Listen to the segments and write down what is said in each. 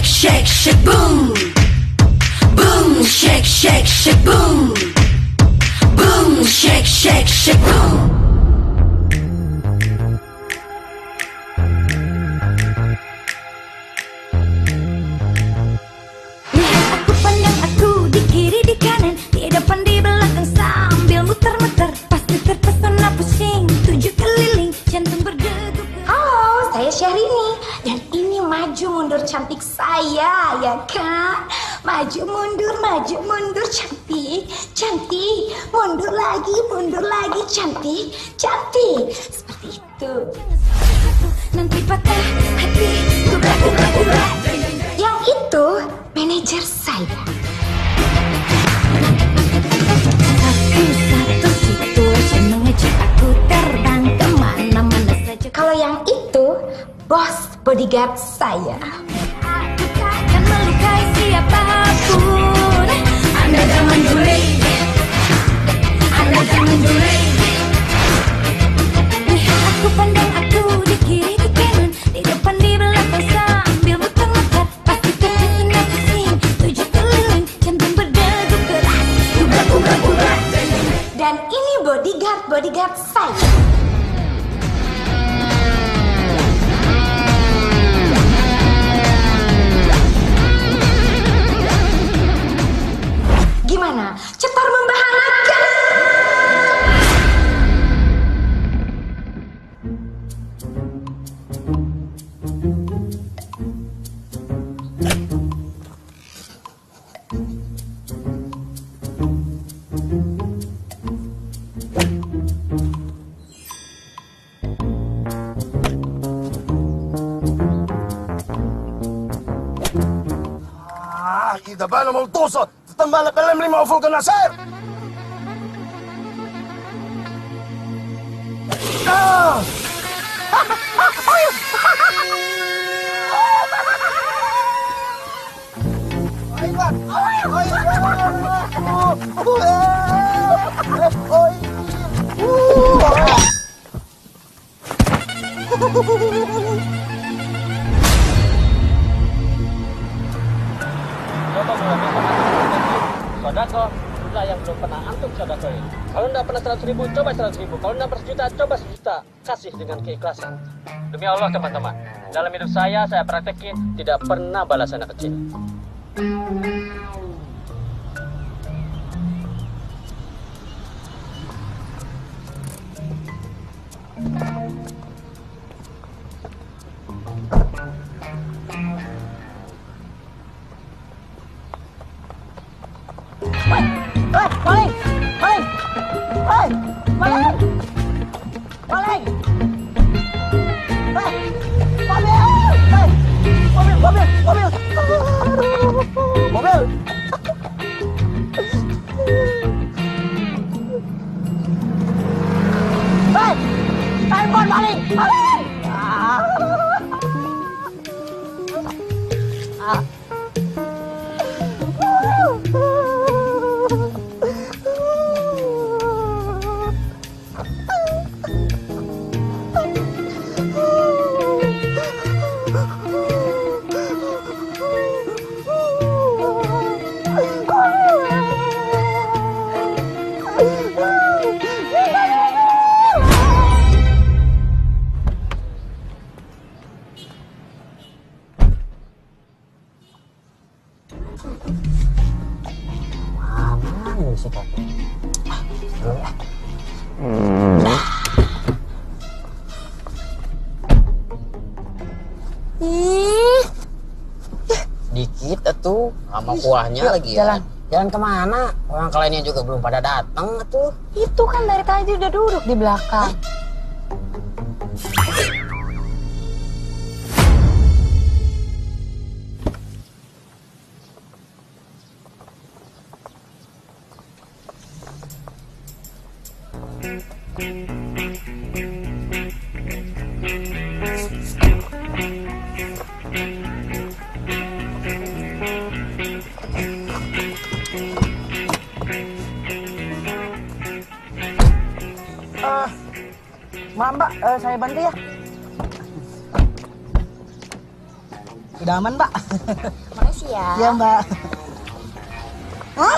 shake, shake, shake, boom. Boom, shake, shake, shake, boom. Boom, shake, shake, shake, boom. Lihat aku, pandang aku, di kiri, di kanan, di depan, di belakang, sambil muter-muter. Pasti terpesona pusing, 7 keliling, jantung berdegup. Halo, saya Syahrini dan ini maju mundur cantik saya, ya kan? Maju mundur cantik, cantik. Mundur lagi cantik, cantik. Seperti itu. Nanti patah hati, kubrak. Yang itu manajer saya. Satu situ seneng ngejek aku terbang kemana-mana saja. Kalau yang itu bos bodyguard saya. Aku takkan melukai siapapun. Anda jangan juling, Anda jangan juling. Lihat aku, pandang aku, di kiri, di kanan, di depan, di belakang, sambil muter-muter. Pasti terpesona pusing, 7 keliling, jantung berdegup keras. Kubrak. Dan ini bodyguard saya. Gimana? Cetar membahanakan. إذا بان ملطوسة تتم على قلم لي فوق النسائر. Sodako, itulah yang belum pernah antum sodakoin. Kalau nggak pernah 100.000, coba 100.000. Kalau nggak pernah sejuta, coba 1 juta. Kasih dengan keikhlasan. Demi Allah teman-teman, dalam hidup saya praktekin tidak pernah balas anak kecil. Dikit atuh, sama kuahnya lagi ya. Jalan kemana? Orang kliennya juga belum pada datang atuh. Itu kan dari tadi udah duduk di belakang. Mbak, saya bantu ya. Udah aman, Mbak. Makasih ya. Iya, Mbak. Hah?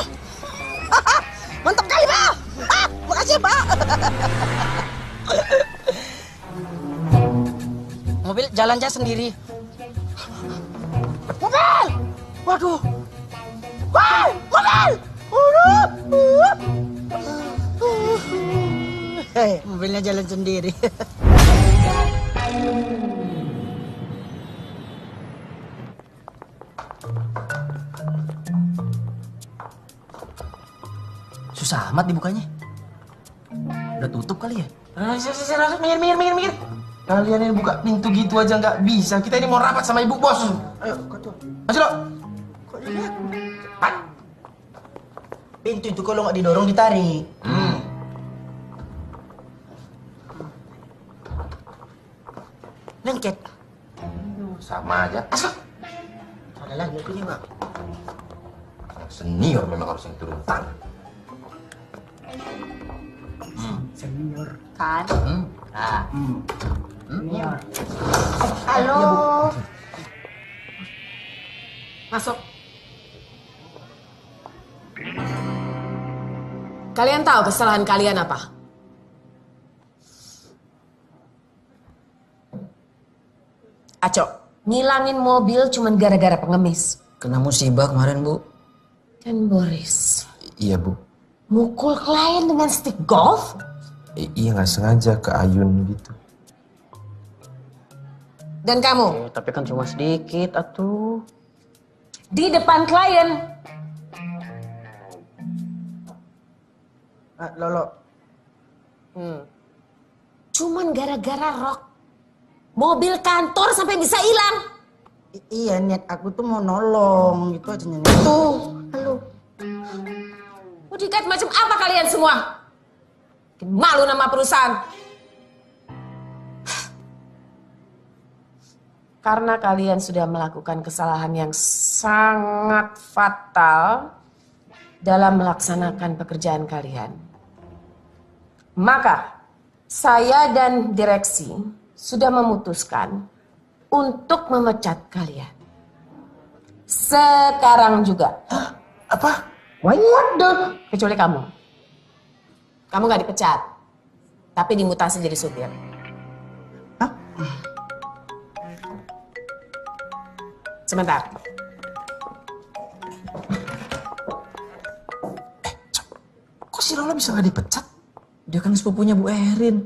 Mantap kali, Mbak. Makasih, Mbak. Mobil jalan aja sendiri. Mobil! Waduh. Wow, mobil! Hei, mobilnya jalan sendiri. Susah amat dibukanya. Udah tutup kali ya? Minggir. Kalian ini buka pintu gitu aja nggak bisa. Kita ini mau rapat sama ibu bos. Ayo, kocok. Masuk lo. Kok dilihat? Pintu itu kalau nggak didorong ditarik. Lengket. Sama aja. Masuk. Ada lagi aku nih, Bang. Senior memang harus yang turun tangan. Senior. Kan? Senior. Halo. Masuk. Kalian tahu kesalahan kalian apa? Aco, ngilangin mobil cuman gara-gara pengemis. Kena musibah kemarin, Bu. Dan Boris, Iya bu. mukul klien dengan stick golf? Iya nggak sengaja ke Ayun gitu. Dan kamu, Tapi kan cuma sedikit atuh. di depan klien. Lolo. Cuman gara-gara rok. Mobil kantor sampai bisa hilang. Iya, niat aku tuh mau nolong gitu aja nyanyi. Tuh, halo. Mudikat macam apa kalian semua? Bikin malu nama perusahaan. Karena kalian sudah melakukan kesalahan yang sangat fatal dalam melaksanakan pekerjaan kalian. Maka, saya dan direksi sudah memutuskan untuk memecat kalian. Sekarang juga. Apa? Waduh. Kecuali kamu. Kamu gak dipecat. Tapi dimutasi jadi supir. Sebentar. Kok si Lola bisa nggak dipecat? Dia kan sepupunya Bu Erin.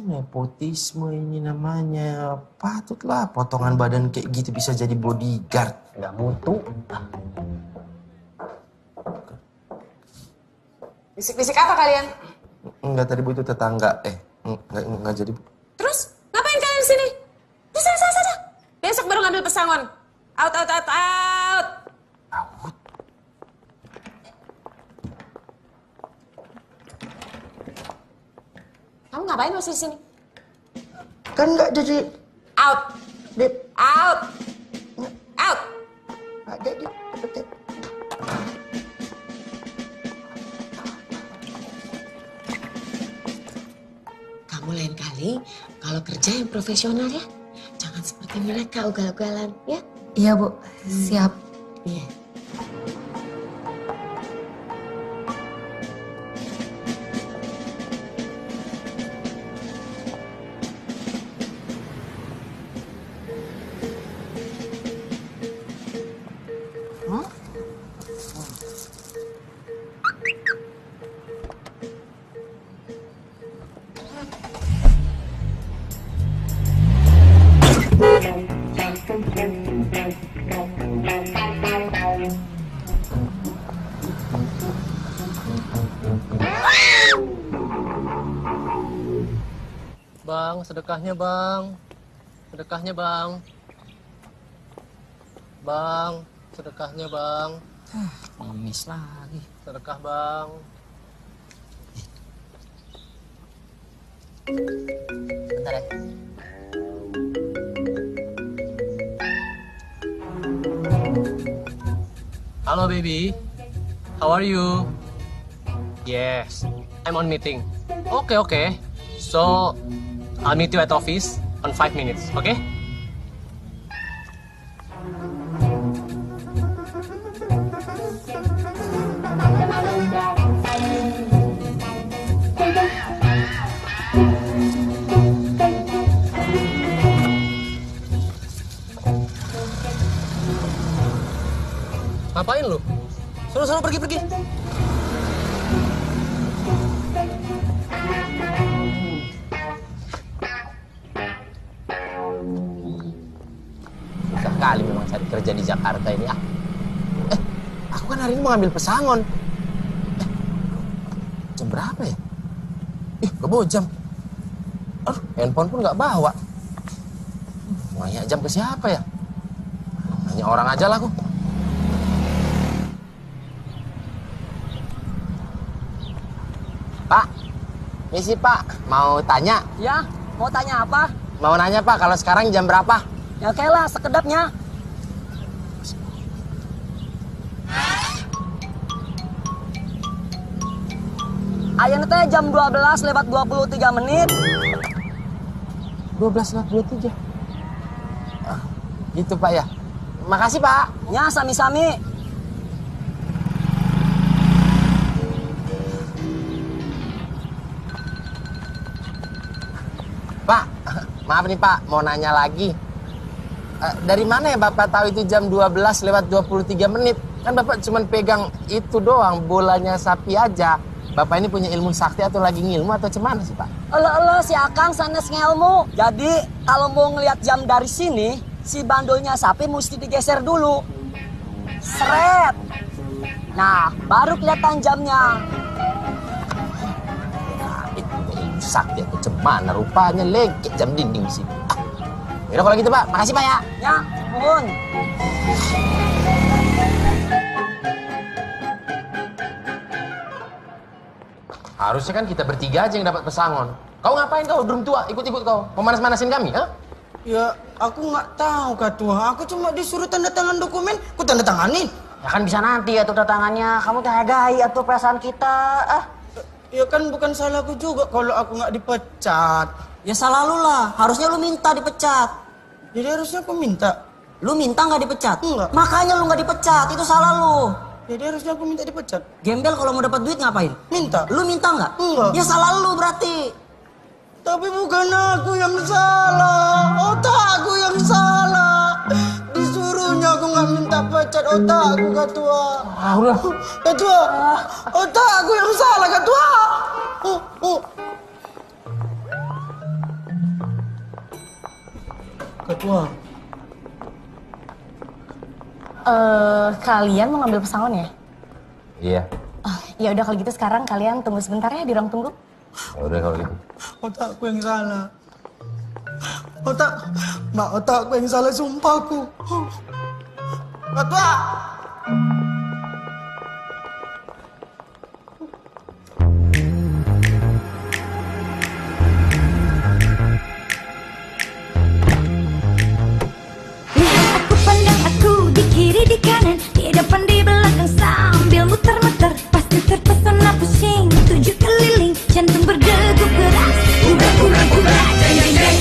Nepotisme ini namanya. Patutlah potongan badan kayak gitu bisa jadi bodyguard. Nggak mutu. Bisik-bisik apa kalian? Enggak, tadi bu itu tetangga. Enggak jadi bu. Terus? Ngapain kalian di sini? Di sana. Besok baru ngambil pesangon. Out. Kamu ngapain masih di sini? Kan nggak jadi. Out. Dip. Out. Nggak jadi. Betul. Kamu lain kali kalau kerja yang profesional ya. Jangan seperti mereka ugal-ugalan ya. Iya, Bu. Siap. Iya. Bang, sedekahnya bang. Sedekahnya bang. Bang, sedekahnya bang. Ngemis lagi. Sedekah bang. Bentar ya. Halo baby. How are you? Yes, I'm on meeting. Okay. So, I'll meet you at office on 5 minutes, okay? Ngapain lu? Suruh pergi. Susah kali memang cari kerja di Jakarta ini. Aku kan hari ini mau ngambil pesangon. Jam berapa ya? Gak bawa jam. Handphone pun gak bawa. Mau nanya jam ke siapa ya? Nanya orang aja lah aku. Pak, misi Pak, mau tanya. Ya, mau tanya apa? Mau nanya Pak, kalau sekarang jam berapa? Ya lah, sekedapnya. Ayeuna teh jam 12:23. 12:23. Gitu Pak ya. Makasih Pak. Ya, sami-sami. Pak, maaf nih Pak, mau nanya lagi. Dari mana ya Bapak tahu itu jam 12:23? Kan Bapak cuma pegang itu doang, bolanya sapi aja. Bapak ini punya ilmu sakti atau lagi ngilmu atau cemana sih Pak? Elo si Akang sanes ngelmu. Jadi kalau mau ngelihat jam dari sini, si bandulnya sapi mesti digeser dulu. Seret. Nah, baru kelihatan jamnya. Nah, itu ilmu sakti atau cemana? Rupanya legit jam dinding sih. Yaudah kalau gitu Pak, makasih Pak ya. Ya, mohon. Harusnya kan kita bertiga aja yang dapat pesangon. Kau ngapain kau, drum tua, ikut-ikut kau? Mau manas-manasin kami, ha? Ya, aku nggak tahu Ketua. Aku cuma disuruh tanda tangan dokumen, aku tanda tanganin. Ya kan bisa nanti atau tangannya. Kamu teh hargai atau perasaan kita. Ya kan bukan salahku juga kalau aku nggak dipecat. Ya salah lu lah. Harusnya lu minta dipecat. Jadi harusnya aku minta. Lu minta nggak dipecat? Enggak. Makanya lu nggak dipecat. Itu salah lu. Jadi harusnya aku minta dipecat. Gembel kalau mau dapat duit ngapain? Minta. Lu minta nggak? Enggak. Ya salah lu berarti. Tapi bukan aku yang salah, otakku yang salah. Disuruhnya aku nggak minta pecat, otakku Ketua. Udah. Ketua, otakku yang salah Ketua. Ketua. Kalian mau ngambil pesangon ya? Iya. Ya udah kalau gitu sekarang kalian tunggu sebentar ya di ruang tunggu. Udah kalau gitu. Otakku yang salah. Otakku yang salah, sumpahku. Ketua. Aku pandang aku di kiri di kanan, di depan di belakang sambil muter-muter. Pasti terpesona pusing, tujuh keliling, jantung berdegup keras. Udah, jeng jeng jeng.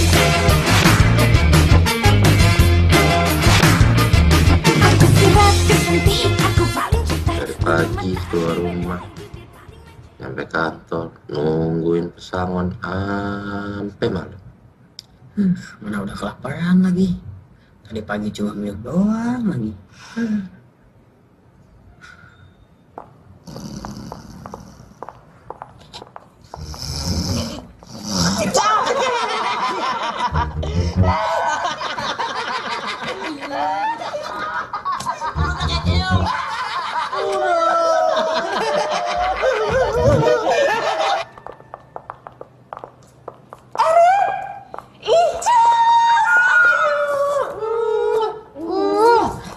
Aku surat kesentik, aku paling cinta. Dari pagi keluar rumah, sampai kantor, nungguin pesangon sampai malam. Mana udah kelaparan lagi. Tadi pagi cuma minum doang lagi.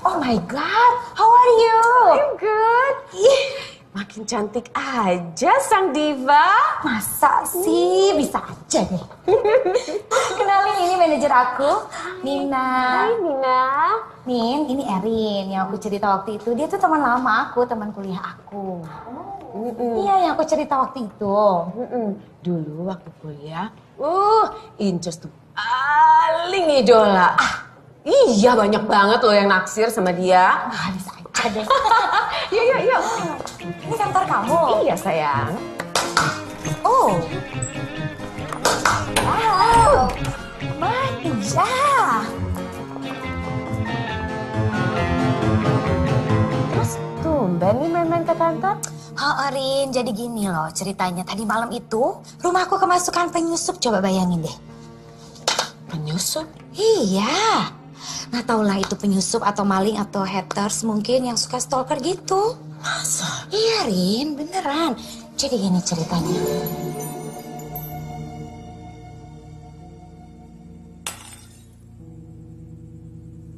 Oh my god, how are you? I'm good. Makin cantik aja sang diva. Masa sih, bisa aja deh. Kenalin, ini manajer aku, Nina. Hai Nina. Nin, ini Erin yang aku cerita waktu itu. Dia tuh teman lama aku, teman kuliah aku. Iya, yang aku cerita waktu itu. Dulu waktu kuliah, Incus tuh paling idola. Iya banyak banget loh yang naksir sama dia. Ah, bisa aja deh. Yuk. Ini kantor kamu? Iya sayang. Oh. Wow. Manja. Terus nih main-main ke kantor? Oh, Rin, jadi gini loh ceritanya. Tadi malam itu rumahku kemasukan penyusup, coba bayangin deh. Penyusup? Iya. Nggak tau lah itu penyusup atau maling atau haters mungkin yang suka stalker gitu. Masa? Iya, Rin, beneran. Jadi gini ceritanya.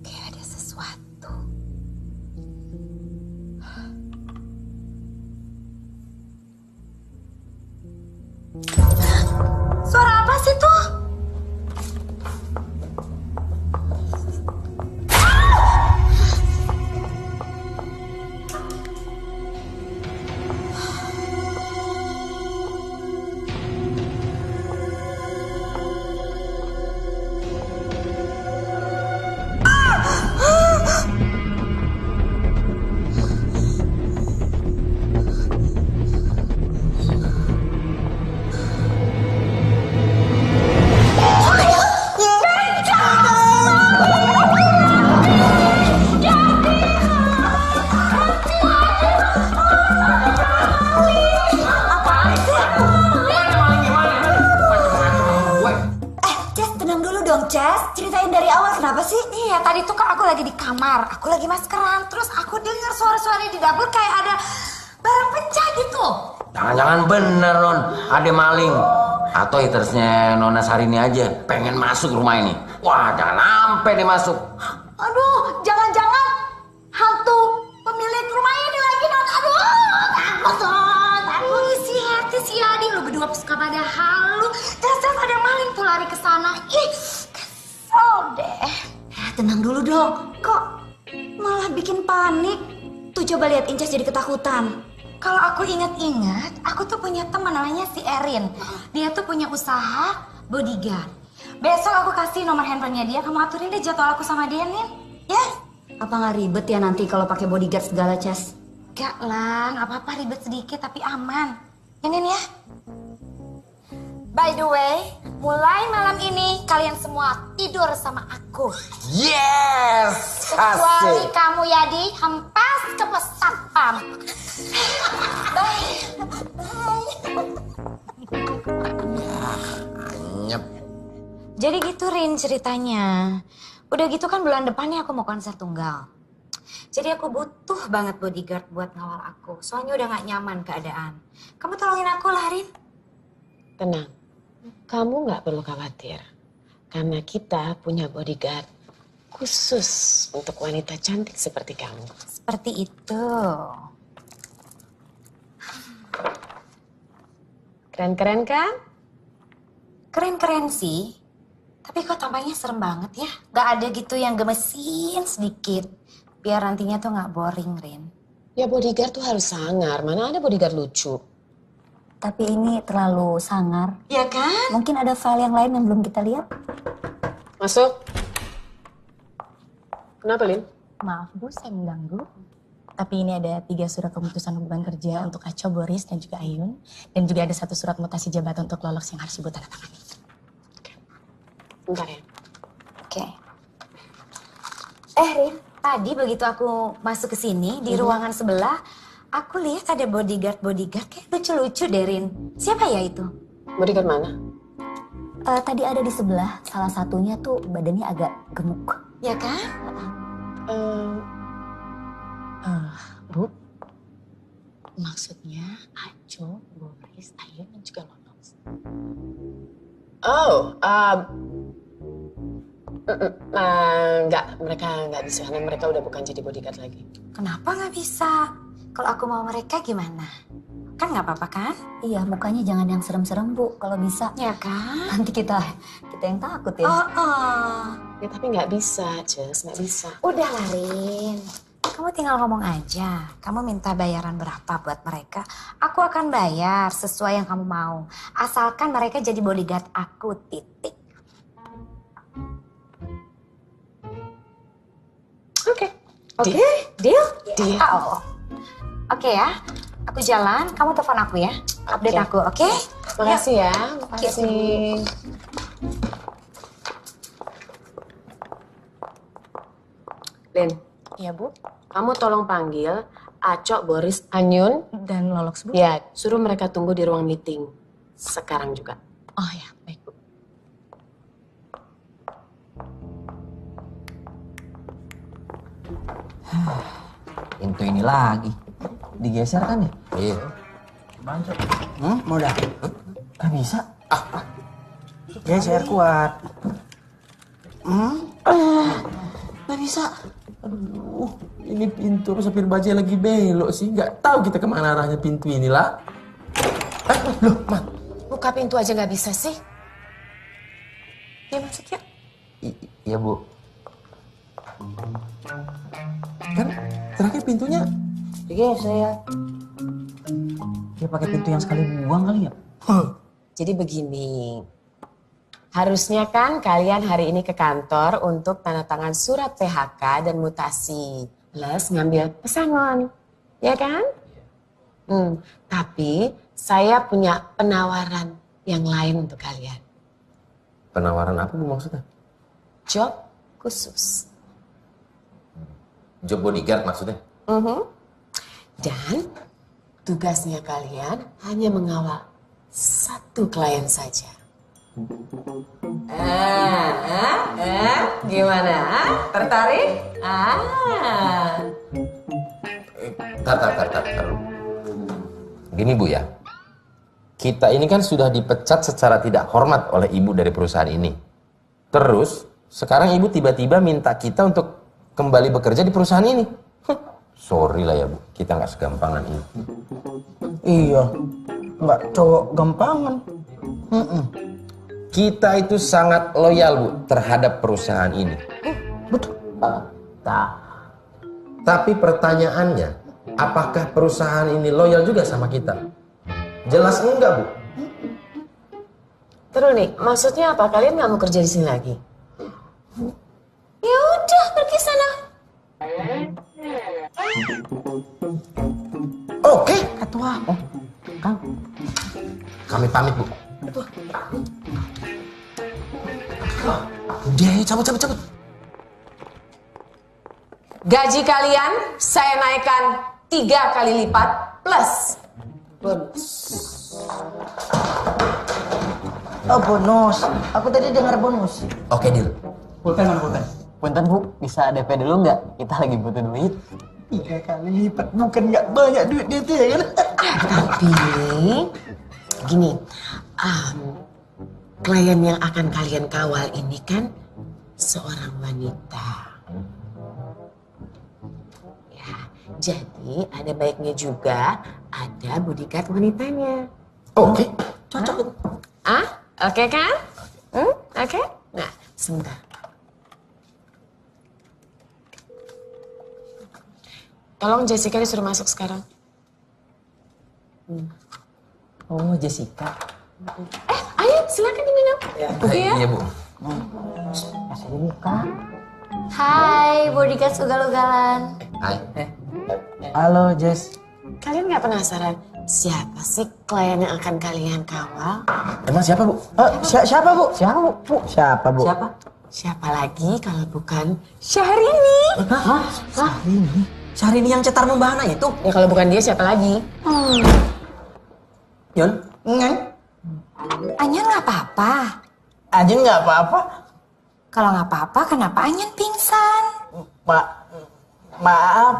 Kayak ada sesuatu. Suara apa sih tuh? Jess, ceritain dari awal kenapa sih? Iya, tadi tuh kan aku lagi di kamar, aku lagi maskeran, terus aku dengar suara-suara di dapur kayak ada barang pecah gitu. Jangan-jangan bener, Non. Ada maling. Atau hatersnya Nona Sarini aja pengen masuk rumah ini. Wah, jangan sampai dia masuk. Aduh, jangan-jangan hantu pemilik rumah ini lagi, Non. Aduh, takut, Non. Takut. Si Hati, si Adi, lu berdua suka pada halu. Jelas-jelas ada maling tuh lari ke sana. Ih, kesel deh. Tenang dulu dong. Kok malah bikin panik? Tuh coba lihat Inces jadi ketakutan. Kalau aku ingat-ingat, aku tuh punya teman namanya si Erin. Dia tuh punya usaha bodyguard. Besok aku kasih nomor handphonenya dia, kamu aturin deh jadwal aku sama dia, Nin. Ya? Apa nggak ribet ya nanti kalau pakai bodyguard segala, Ces? Gak lah, nggak apa-apa ribet sedikit tapi aman. Ya, Nin ya? By the way, mulai malam ini kalian semua tidur sama aku. Yes! Kecuali Asik. kamu, Yadi, hempas ke pos satpam. Bye. Nyep. Jadi gitu, Rin, ceritanya. Udah gitu kan bulan depannya aku mau konser tunggal. Jadi aku butuh banget bodyguard buat ngawal aku. Soalnya udah gak nyaman keadaan. Kamu tolongin aku lah, Rin. Tenang, kamu nggak perlu khawatir. Karena kita punya bodyguard khusus untuk wanita cantik seperti kamu. Seperti itu. Keren-keren kan? Keren-keren sih. Tapi kok tampaknya serem banget ya. Gak ada gitu yang gemesin sedikit. Biar nantinya tuh gak boring, Rin. Ya bodyguard tuh harus sangar. Mana ada bodyguard lucu? Tapi ini terlalu sangar. Ya kan? Mungkin ada file yang lain yang belum kita lihat. Masuk. Kenapa, Lin? Maaf Bu, saya mengganggu. Tapi ini ada 3 surat pemutusan hubungan kerja untuk Aco, Boris, dan juga Ayun. Dan juga ada 1 surat mutasi jabatan untuk Lolos yang harus Ibu tanda tangani. Bentar ya. Oke. Rin, tadi begitu aku masuk ke sini di ruangan sebelah, aku lihat ada bodyguard kayak lucu-lucu deh, Rin. Siapa ya itu? Bodyguard mana? Tadi ada di sebelah, salah satunya tuh badannya agak gemuk. Ya kan? Bu, maksudnya Aco, Boris, Ayun, dan juga Lolos. Oh, enggak, mereka nggak di sana. Mereka udah bukan jadi bodyguard lagi. Kenapa nggak bisa? Kalau aku mau mereka gimana? Kan nggak apa-apa kan? Iya, mukanya jangan yang serem-serem Bu, kalau bisa. Ya kan? Nanti kita yang takut ya. Ya tapi nggak bisa, Jess, nggak bisa. Udah lah, Rin. Kamu tinggal ngomong aja. Kamu minta bayaran berapa buat mereka? Aku akan bayar sesuai yang kamu mau. Asalkan mereka jadi bodyguard aku, titik. Oke. Deal? Deal. Oh. Oke ya, aku jalan, kamu telepon aku ya. Update aku, oke? Makasih ya. Oke. Makasih. Lin. Iya Bu. Kamu tolong panggil Aco, Boris, Anyun. Dan Lolox, Bu? Ya, suruh mereka tunggu di ruang meeting. Sekarang juga. Oh ya, baik, Bu. Pintu ini lagi. Digeser kan ya? Iya. Mau dah? Gak bisa. Geser kuat. Gak bisa. Aduh, ini pintu apa supir bajai lagi belok sih? Nggak tahu kita kemana arahnya pintu inilah. Loh, Mat. Buka pintu aja nggak bisa sih? Ya masuk ya. Iya, Bu. Kan terakhir pintunya Digeser. Dia pakai pintu yang sekali buang kali ya? Jadi begini, harusnya kan kalian hari ini ke kantor untuk tanda tangan surat PHK dan mutasi. Plus ngambil pesangon, ya kan? Tapi saya punya penawaran yang lain untuk kalian. penawaran apa, Bu, maksudnya? Job khusus. Job bodyguard maksudnya? Dan tugasnya kalian hanya mengawal satu klien saja. Gimana? Tertarik? Tar. Gini, Bu, ya. Kita ini kan sudah dipecat secara tidak hormat oleh ibu dari perusahaan ini. Terus, sekarang ibu tiba-tiba minta kita untuk kembali bekerja di perusahaan ini. Sorry lah ya, Bu. Kita nggak segampangan ini. Iya, nggak cowok gampangan. Kita itu sangat loyal, Bu, terhadap perusahaan ini. Betul. Tapi pertanyaannya, apakah perusahaan ini loyal juga sama kita? Jelas enggak, Bu. Terus nih, maksudnya apa? Kalian nggak mau kerja di sini lagi? Ya udah, pergi sana. Oke. Ketua. Oh, Kang. Kami pamit, Bu. Udah, cabut. Gaji kalian saya naikkan 3 kali lipat plus bonus. Oh, bonus. Aku tadi dengar bonus. Oke, deal. Pulpen mana pulpen? Punten, Bu, bisa DP dulu nggak? Kita lagi butuh duit. 3 kali lipat, bukan nggak banyak duit dia tuh ya kan? Tapi gini, klien yang akan kalian kawal ini kan seorang wanita. Ya, jadi ada baiknya juga ada bodyguard wanitanya. Oke. Cocok. Oke kan? Oke? Nah, sebentar. Tolong Jessica disuruh masuk sekarang. Oh, Jessica. Ayo silakan diminum. Iya, Bu. Kasih dibuka. Hai, bodyguard ugal-ugalan. Hai. Halo, Jess. Kalian nggak penasaran siapa sih klien yang akan kalian kawal? Emang siapa, Bu? Siapa, Bu? Siapa, Bu? Siapa, Bu? Siapa? Siapa lagi kalau bukan Syahrini? Syahrini yang cetar membahana itu? Ya kalau bukan dia siapa lagi? Yon? Ngang. Anyan nggak apa-apa. Aja nggak apa-apa. Kalau nggak apa-apa, kenapa Anyan pingsan? Maaf.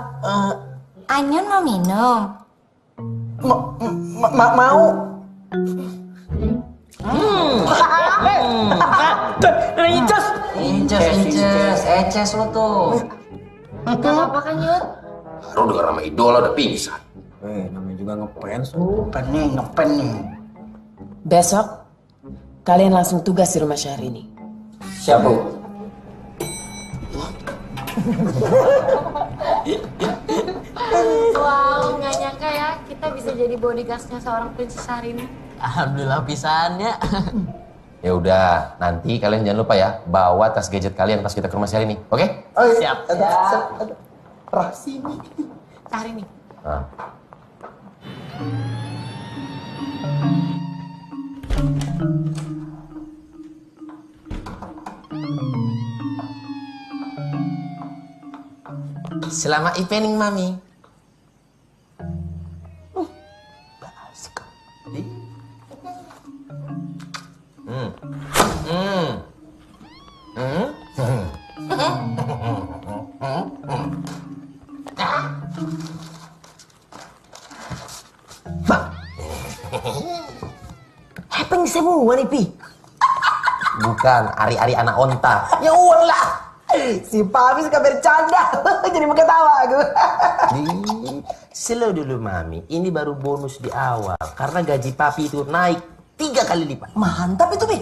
Anyan mau minum. Mau. Inces. Eces lo tuh. Nggak apa-apa kan, Yud? Baru dengar nama idola udah pingsan. Namanya juga ngefans lu. Ngepen nih. Besok kalian langsung tugas di rumah Syahrini. Siap, Bu. Wow, nggak nyangka ya kita bisa jadi bodyguard-nya seorang Princess Syahrini. Alhamdulillah pisannya. Ya udah, nanti kalian jangan lupa ya bawa tas gadget kalian pas kita ke rumah Syahrini, oke? Oh, Siap. Rasini. Syahrini. Nah. Selamat evening, Mami. Happening semua nih, Pi. Bukan, ari-ari anak onta. Ya Allah. Si Papi suka bercanda. Jadi mau ketawa aku. Slow dulu, Mami. Ini baru bonus di awal. Karena gaji Papi itu naik 3 kali lipat. Mantap itu, Pi.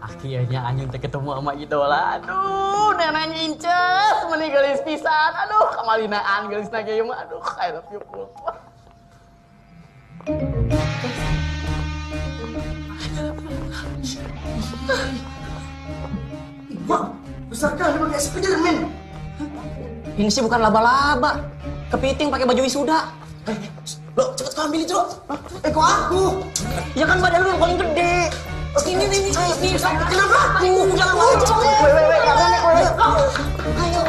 Akhirnya Anyun teh ketemu sama idola. Aduh, neneknya Inces meni geulis pisan. Aduh, kamalinaan geulisna ge mah. Aduh, I love you. Wah, besar kali pakai Spiderman. Ini sih bukan laba-laba. Kepiting pakai baju wisuda. Lo, cepet kau ambil itu, lo. Kok aku? Ya kan badan lu yang paling gede. Ini, kenapa aku? Jangan mau. Ayo,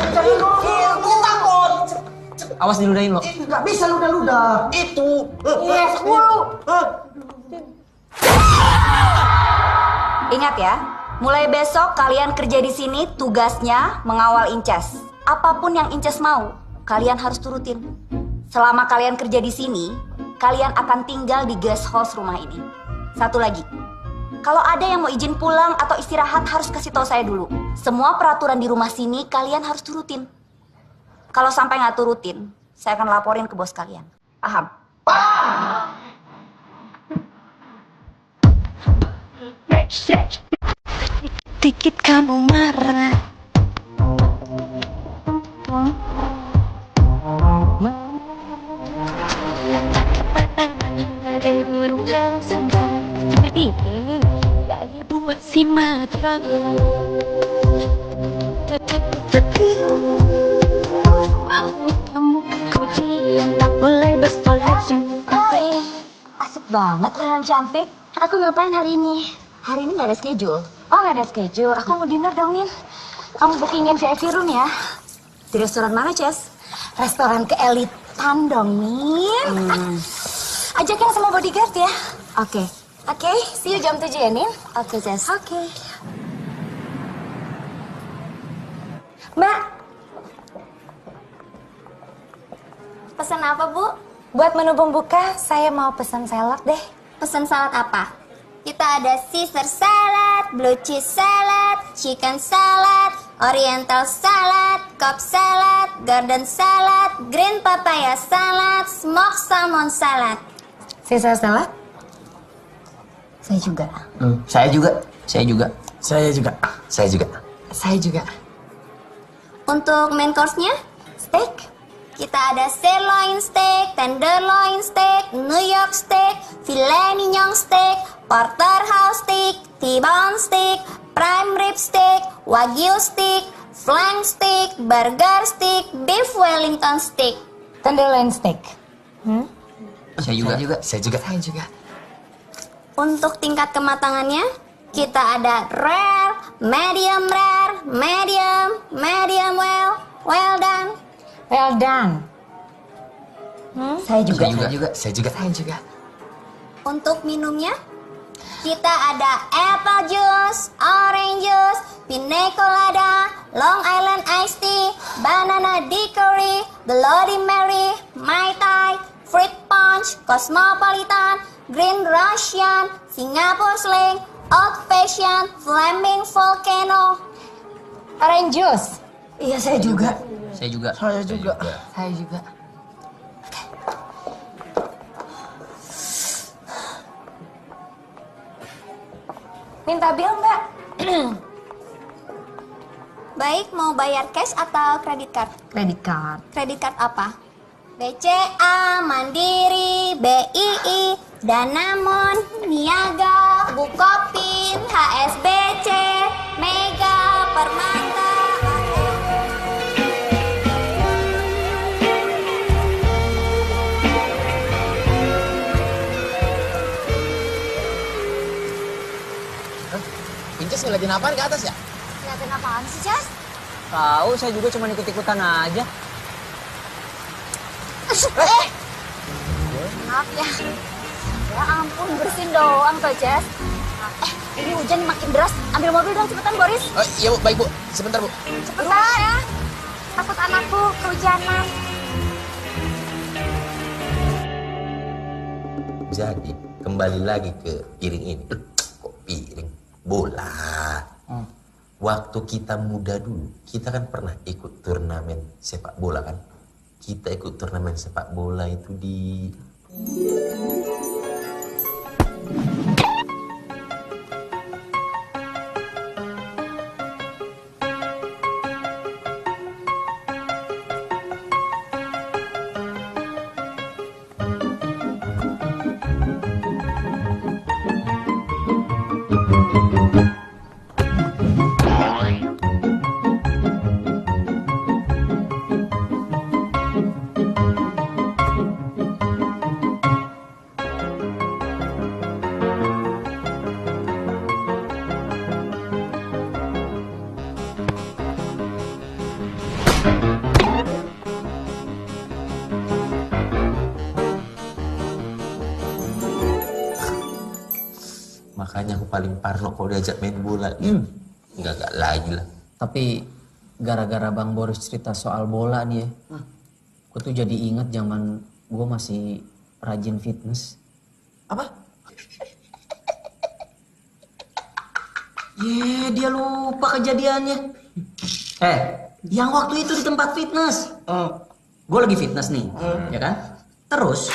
aku takut. Awas diludahin lo. Nggak bisa ludah-ludah. Itu. Yes, Ingat ya, mulai besok kalian kerja di sini tugasnya mengawal Inces. Apapun yang Inces mau, kalian harus turutin. Selama kalian kerja di sini, kalian akan tinggal di guest house rumah ini. Satu lagi, kalau ada yang mau izin pulang atau istirahat harus kasih tahu saya dulu. Semua peraturan di rumah sini kalian harus turutin. Kalau sampai nggak turutin, saya akan laporin ke bos kalian. Paham? Dikit kamu marah. Buat si matra kamu kunci tak boleh bersekolah. Asik banget kalian cantik. Aku ngapain hari ini? Hari ini nggak ada schedule. Oh, nggak ada schedule. Aku mau dinner dong, Nin. Kamu bookingin VIP room ya. Di restoran mana, Ces? Restoran keelitan dong, Nin. Ajakin sama bodyguard ya. Oke. Oke, see you jam 7 ya, Nin? Oke, Ces. Oke. Mbak. Pesan apa, Bu? Buat menu pembuka, saya mau pesan salad deh. Pesan salad apa? Kita ada Caesar salad, blue cheese salad, chicken salad, oriental salad, Cobb salad, garden salad, green papaya salad, smoked salmon salad. Caesar salad? Saya juga. Saya juga. Untuk main course-nya, steak. Kita ada sirloin steak, tenderloin steak, New York steak, filet mignon steak, porterhouse steak, T-bone steak, prime rib steak, wagyu steak, flank steak, burger steak, beef wellington steak. Tenderloin steak. Saya juga. Untuk tingkat kematangannya, kita ada rare, medium, well, well done. Well done. Saya juga. Untuk minumnya, kita ada apple juice, orange juice, pina colada, Long Island iced tea, banana daiquiri, Bloody Mary, Mai Tai, fruit punch, Cosmopolitan, Green Russian, Singapore Sling, Old Fashioned, Flaming Volcano. Orange juice. Iya, saya juga. Saya juga. Saya juga. Saya juga. Minta bil, Mbak. Baik, mau bayar cash atau kredit card? Kredit card. Kredit card apa? BCA, Mandiri, BII, Danamon, Niaga, Bukopin, HSBC, Mega, Permata. Inces ngeliatin apaan ke atas ya? Ngeliatin apaan sih, Jas? Tahu, saya juga cuma ikut-ikutan aja. Maaf ya. Ya ampun, bersin doang toh, Jas. Ini hujan makin deras. Ambil mobil dong, cepetan, Boris. Iya Bu, baik Bu. Sebentar Bu. Cepetan ya. Takut anakku kehujanan. Jadi, kembali lagi ke piring ini. Kok piring? Bola. Waktu kita muda dulu, kita kan pernah ikut turnamen sepak bola kan? Kita ikut turnamen sepak bola itu di... Makanya aku paling parno kalau diajak main bola. Enggak lagi lah. Tapi gara-gara Bang Boris cerita soal bola nih ya, gue tuh jadi inget zaman gue masih rajin fitness. Apa? Dia lupa kejadiannya. Yang waktu itu di tempat fitness. Gue lagi fitness nih, ya kan? Terus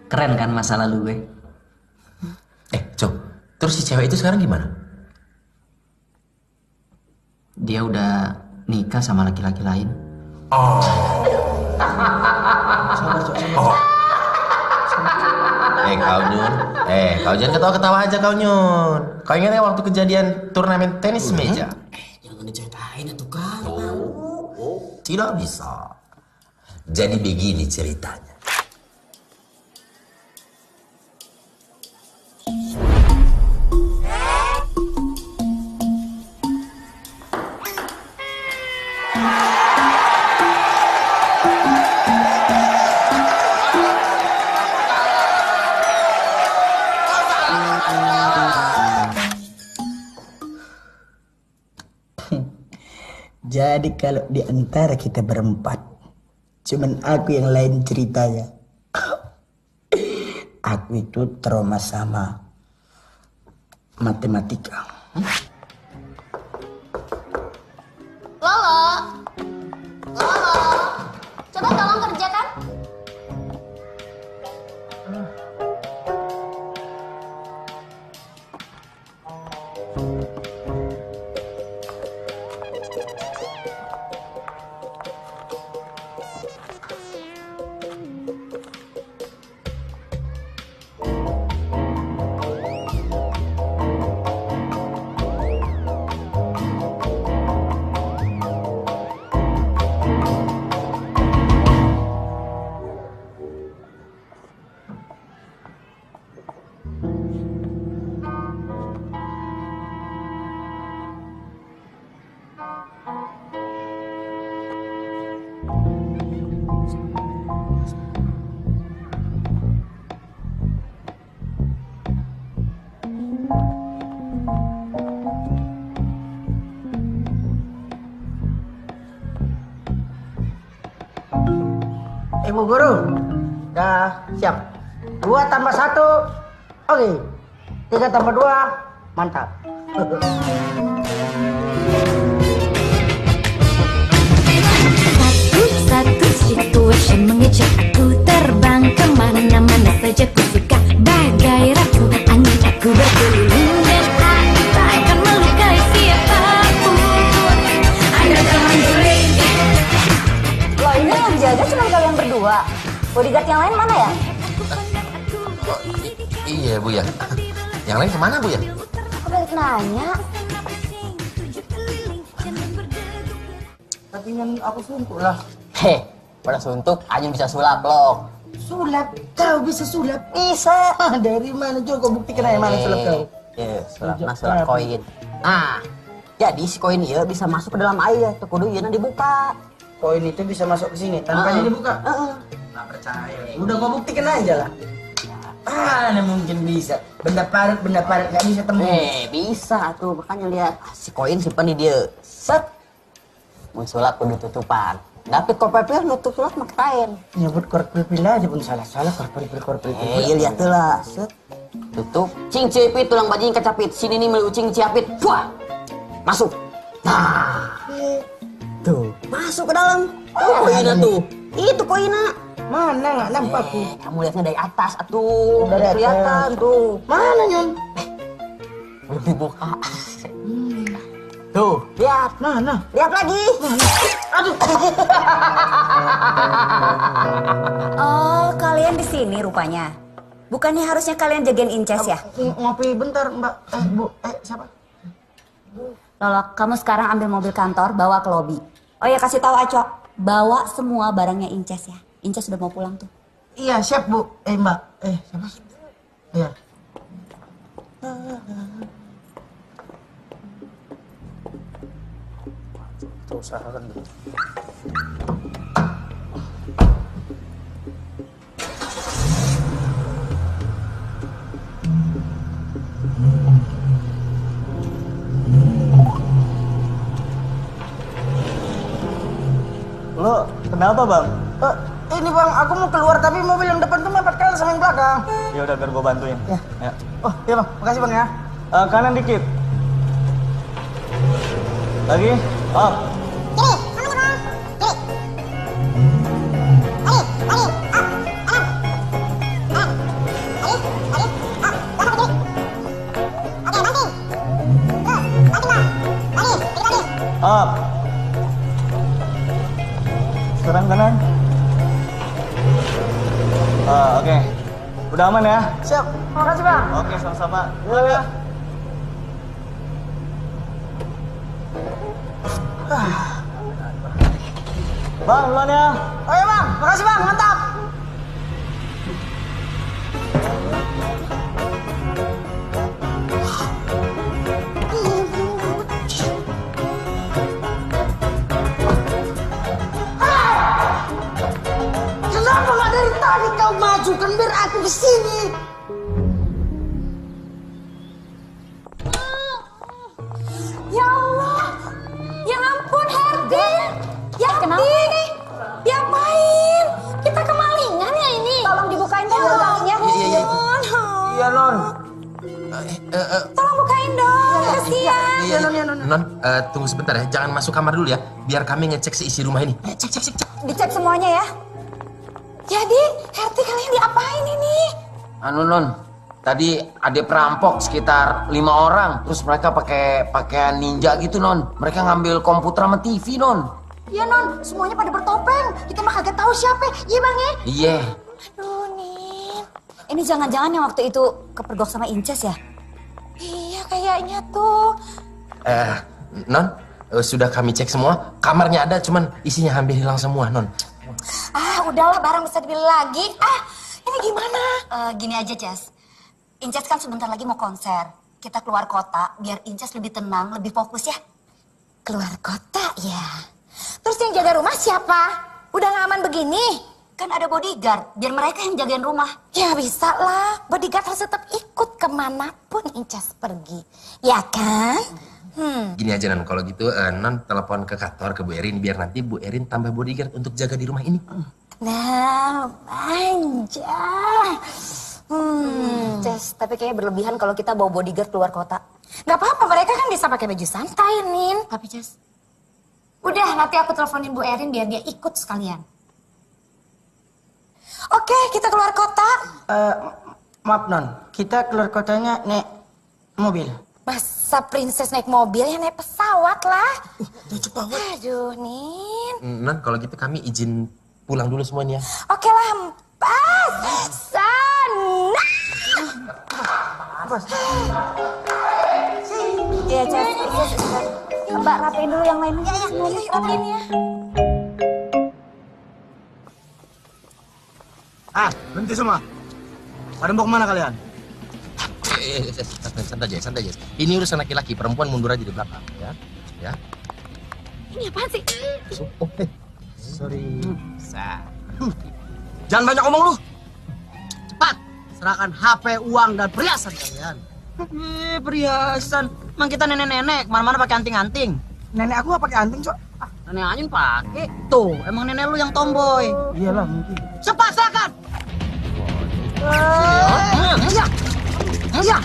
keren kan masa lalu gue. Cok, terus si cewek itu sekarang gimana? Dia udah nikah sama laki-laki lain. Kau Nyun. Kau jangan ketawa-ketawa aja kau Nyun. Kau ingat ya waktu kejadian turnamen tenis meja? Jangan diceritain tuh kan. Tidak bisa. Jadi begini ceritanya. Jadi kalau di antara kita berempat, cuman aku yang lain ceritanya. Aku itu trauma sama matematika. Lolo, coba tolong kerjakan. Ibu guru, dah siap. 2 tambah 1, oke. 3 tambah 2, mantap. Satu situation mengejut aku terbang kemana-mana saja ku suka bagai ratu angin aku berkeliling dan aku tak akan melukai siapapun. Anda jangan guling. Loh, ini yang jaga cuma kalian berdua. Bodyguard yang lain mana ya? Iya Bu ya. Yang lain kemana Bu ya? Aku balik nanya. Tapi yang aku suntuk lah. Heh, pada suntuk aja bisa sulap loh. Sulap? Kau bisa sulap? Bisa. Dari mana juga kau buktikan aja mana sulap kau? Iya, sulap koin. Nah, jadi si koin iya bisa masuk ke dalam air. Tuh kudu iya dibuka. Koin itu bisa masuk ke sini tanpa dibuka? Nggak percaya. Udah kau buktikan aja lah. Mana mungkin bisa. Benda parit nggak bisa tembus. Bisa tuh. Makanya lihat. Si koin simpan di dia. Set. Mun sulap kudu tutupan. Dapat korpel nutup sulap pakai kain. Nyebut korpel aja pun salah korpel. Iya lihat tuh lah. Set. Tutup. Cing cepit tulang bajing kecapit. Sini nih melucing ciapit. Wah. Masuk. Nah. Tuh. Masuk ke dalam. Koinnya tuh. Itu koinnya. Mana nggak nampak aku? Kamu lihatnya dari atas atuh. Dari kelihatan tuh. Mana Nyon? Belum dibuka. Tuh, lihat. Mana? Lihat lagi. Aduh. Oh, kalian di sini rupanya. Bukannya harusnya kalian jagain Inces ya? Ngopi bentar, Mbak. Bu, siapa? Lolo, kamu sekarang ambil mobil kantor, bawa ke lobi. Oh ya, kasih tahu Aco, bawa semua barangnya Inces ya. Inces sudah mau pulang tuh. Iya, siap, Bu. Mbak. Siapa? Iya. Tuh, usahakan dulu. Lo kenapa bang? Ini bang, aku mau keluar tapi mobil yang depan tuh mepet kali sama yang belakang. Ya udah biar gue bantuin. Ya. Oh iya bang, makasih bang ya. Kanan dikit. Lagi, up. Up. Sekarang kanan. Oke. Udah aman ya? Siap. Makasih bang. Oke, sama-sama. Pulang ya. Bang, duluan ya. Oh iya bang, makasih bang, mantap. Kenapa nggak dari tadi kau majukan biar aku kesini? Ya Allah, ya ampun Herdi. Tolong bukain dong, kasihan. Iya, Non, tunggu sebentar ya. Jangan masuk kamar dulu ya. Biar kami ngecek seisi rumah ini. Cek. Dicek semuanya ya. Jadi, Herti kalian diapain ini? Anu Non, tadi ada perampok sekitar 5 orang. Terus mereka pakai pakaian ninja gitu Non. Mereka ngambil komputer sama TV Non. Iya Non, semuanya pada bertopeng. Kita mah kagak tahu siapa. Iya Bang ya? Iya. Aduh Nin. Ini jangan-jangan yang waktu itu kepergok sama Inces ya? Iya kayaknya tuh. Non, sudah kami cek semua. Kamarnya ada, cuman isinya hampir hilang semua, Non. Ah udahlah, barang bisa dibeli lagi. Ini gimana? Gini aja Ces. Inces kan sebentar lagi mau konser. Kita keluar kota biar Inces lebih tenang, lebih fokus ya. Keluar kota ya. Terus yang jaga rumah siapa? Udah gak aman begini? Kan ada bodyguard, biar mereka yang jagain rumah. Ya bisa lah, bodyguard harus tetap ikut kemanapun Inces pergi. Ya kan? Gini aja Non, kalau gitu Non telepon ke kantor ke Bu Erin biar nanti Bu Erin tambah bodyguard untuk jaga di rumah ini. Nah, manja. Ces, tapi kayaknya berlebihan kalau kita bawa bodyguard keluar kota. Gak apa-apa, mereka kan bisa pakai baju santai, Nin. Tapi Ces, udah nanti aku teleponin Bu Erin biar dia ikut sekalian. Oke, kita keluar kota. Maaf Non, kita keluar kotanya naik mobil. Masa princess naik mobil ya naik pesawat lah. Aduh, Nin. Non, kalau gitu kami izin pulang dulu semuanya. Oke lah, pas sana. Iya, Ces. Mbak rapiin dulu yang lainnya. Ya, rapiin ya. Berhenti semua. Pada mau kemana kalian? Santai aja. Ini urusan laki-laki, perempuan mundur aja di belakang, ya. Ini apaan sih? Sorry. Jangan banyak ngomong lu. Cepat, serahkan HP, uang, dan perhiasan kalian. Perhiasan? Emang kita nenek-nenek, kemana-mana pakai anting-anting. Nenek aku gak pakai anting, Cok. Nenek Anyun pakai. Tuh, emang nenek lu yang tomboy. Iyalah mungkin. Cepat, serahkan! Ya,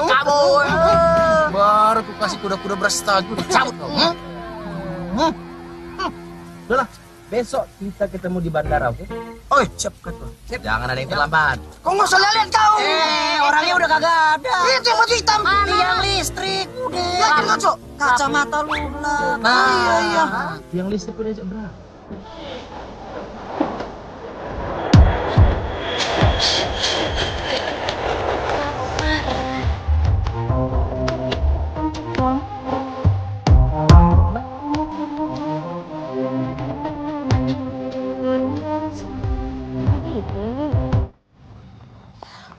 kabur. Baru aku kasih kuda-kuda beras gue cabut kau. Udahlah, besok kita ketemu di bandara, oke? Oi, siap kata. Jangan ada yang terlambat. Kok nggak usah lihat kau? Orangnya udah kagak ada. Itu yang baju hitam. Yang listrik. Udah. Yakin nggak, Cok? Kacamata lunak. Iya. Yang listrik udah ajak berapa?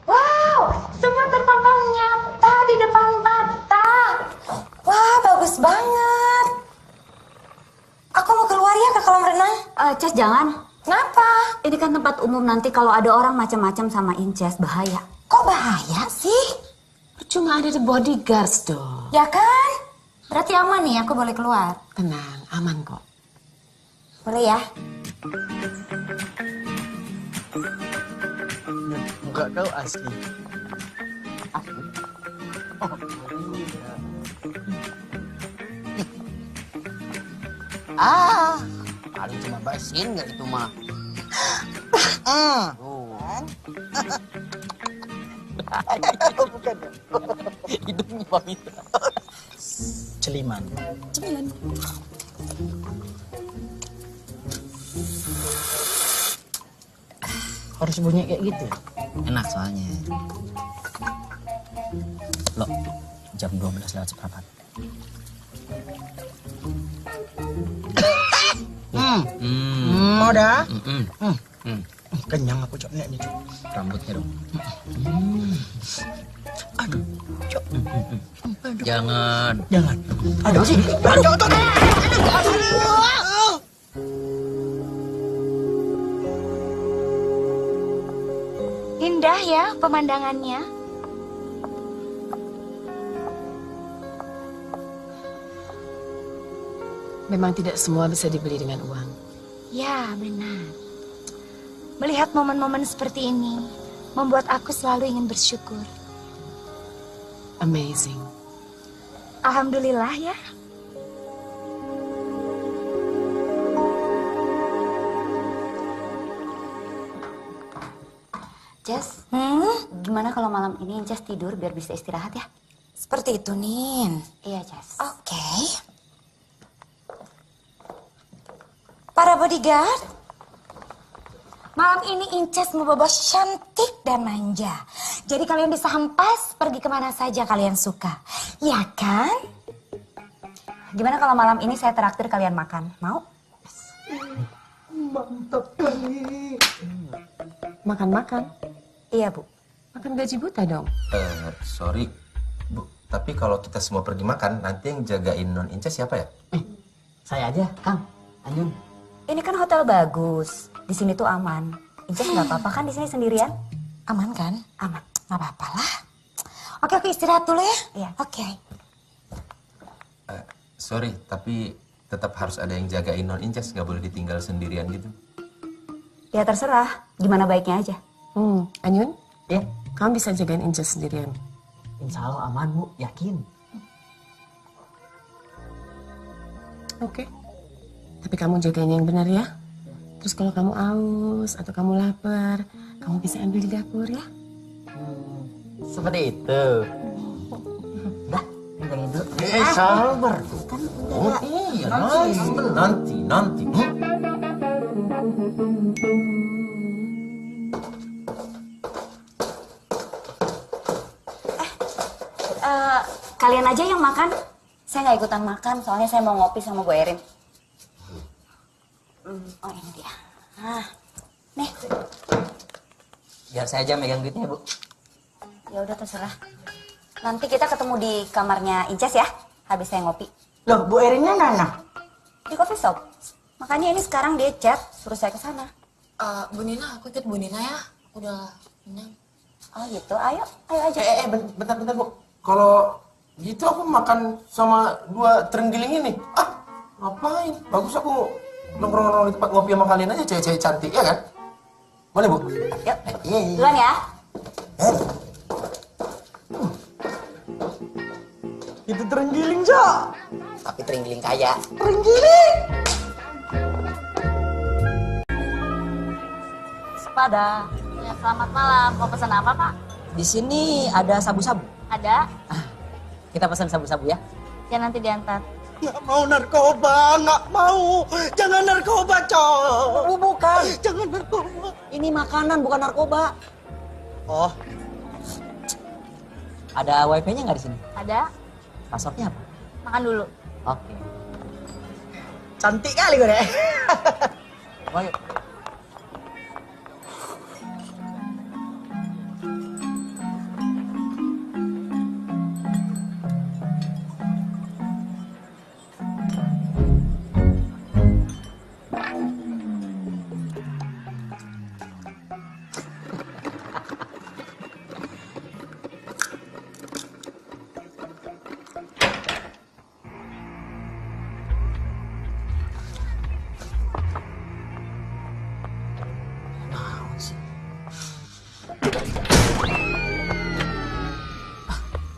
Wow, semua terpampang nyata di depan mata. Wah, bagus banget. Aku mau keluar ya ke kolam renang. Ces, jangan. Kenapa? Ini kan tempat umum, nanti kalau ada orang macam-macam sama Inces, bahaya. Kok bahaya sih? Cuma ada the bodyguards dong. Ya kan? Berarti aman nih, aku boleh keluar. Tenang, aman kok. Boleh ya? Muka kau asli. Paling cuma basin nggak itu mah. Bukan. Hidungnya pamita. Celiman. Harus bunyi kayak gitu. Enak soalnya. Loh, jam 12 lewat seperempat. Mau dah? Kenyang aku, Cok. Nih, Cok. Rambutnya dong. Aduh, Cok. Jangan. Aduh sih. Cok. Indah ya pemandangannya. Memang tidak semua bisa dibeli dengan uang. Ya, benar. Melihat momen-momen seperti ini membuat aku selalu ingin bersyukur. Amazing. Alhamdulillah ya. Jess, gimana kalau malam ini Jess tidur biar bisa istirahat ya? Seperti itu, Nin. Iya, Jess. Oke. Para bodyguard, malam ini Inces mau bobo cantik dan manja. Jadi kalian bisa hempas pergi kemana saja kalian suka. Ya kan? Gimana kalau malam ini saya traktir kalian makan? Mau? Mantap kali. Makan-makan? Iya, Bu. Makan gaji buta dong. Sorry, Bu. Tapi kalau kita semua pergi makan, nanti yang jagain Non Inces siapa ya? Saya aja, Kang. Ayun. Ini kan hotel bagus. Di sini tuh aman. Inces nggak apa-apa kan di sini sendirian? Aman kan? Aman. Nggak apa-apa lah. Oke, aku istirahat dulu ya. Iya. Oke. Sorry, tapi tetap harus ada yang jagain Non Inces. Nggak boleh ditinggal sendirian gitu. Ya terserah. Gimana baiknya aja. Anyun? Ya. Kamu bisa jagain Inces sendirian? Insya Allah aman, Bu. Yakin. Oke. Tapi kamu jagain yang benar ya. Terus kalau kamu aus atau kamu lapar, kamu bisa ambil di dapur ya. Seperti itu. Dah, pegangin dulu. Sabar tuh. Kan Oh iya, nanti. Kalian aja yang makan. Saya nggak ikutan makan, soalnya saya mau ngopi sama Bu Erin. Oh ini dia. Nah, nih. Biar saya aja megang duitnya, Bu. Ya udah terserah. Nanti kita ketemu di kamarnya Inces ya. Habis saya ngopi. Loh, Bu Erinnya mana? Di coffee shop. Makanya ini sekarang dia chat, suruh saya ke sana. Bu Nina, aku ikut Bu Nina ya. Udah kenyang. Oh gitu, ayo aja. Bentar, Bu. Kalau gitu aku makan sama 2 terenggiling ini. Ngapain? Bagus aku nongkrong-nongkrong di tempat ngopi sama kalian aja, cewek-cewek cantik, ya kan? Boleh, Bu? Yuk, duluan ya. Itu terenggiling, Cok. Tapi terenggiling kaya. Terenggiling. Sepada. Ya, selamat malam. Mau pesan apa, Pak? Di sini ada sabu-sabu. Ada. Kita pesan sabu-sabu ya. Ya nanti diantar. Nggak mau narkoba, nggak mau. Jangan narkoba, Cok. Bukan. Jangan narkoba. Ini makanan bukan narkoba. Oh. Ada wifi-nya nggak di sini? Ada. Passwordnya apa? Makan dulu. Oke. Cantik kali gue deh. Ayo.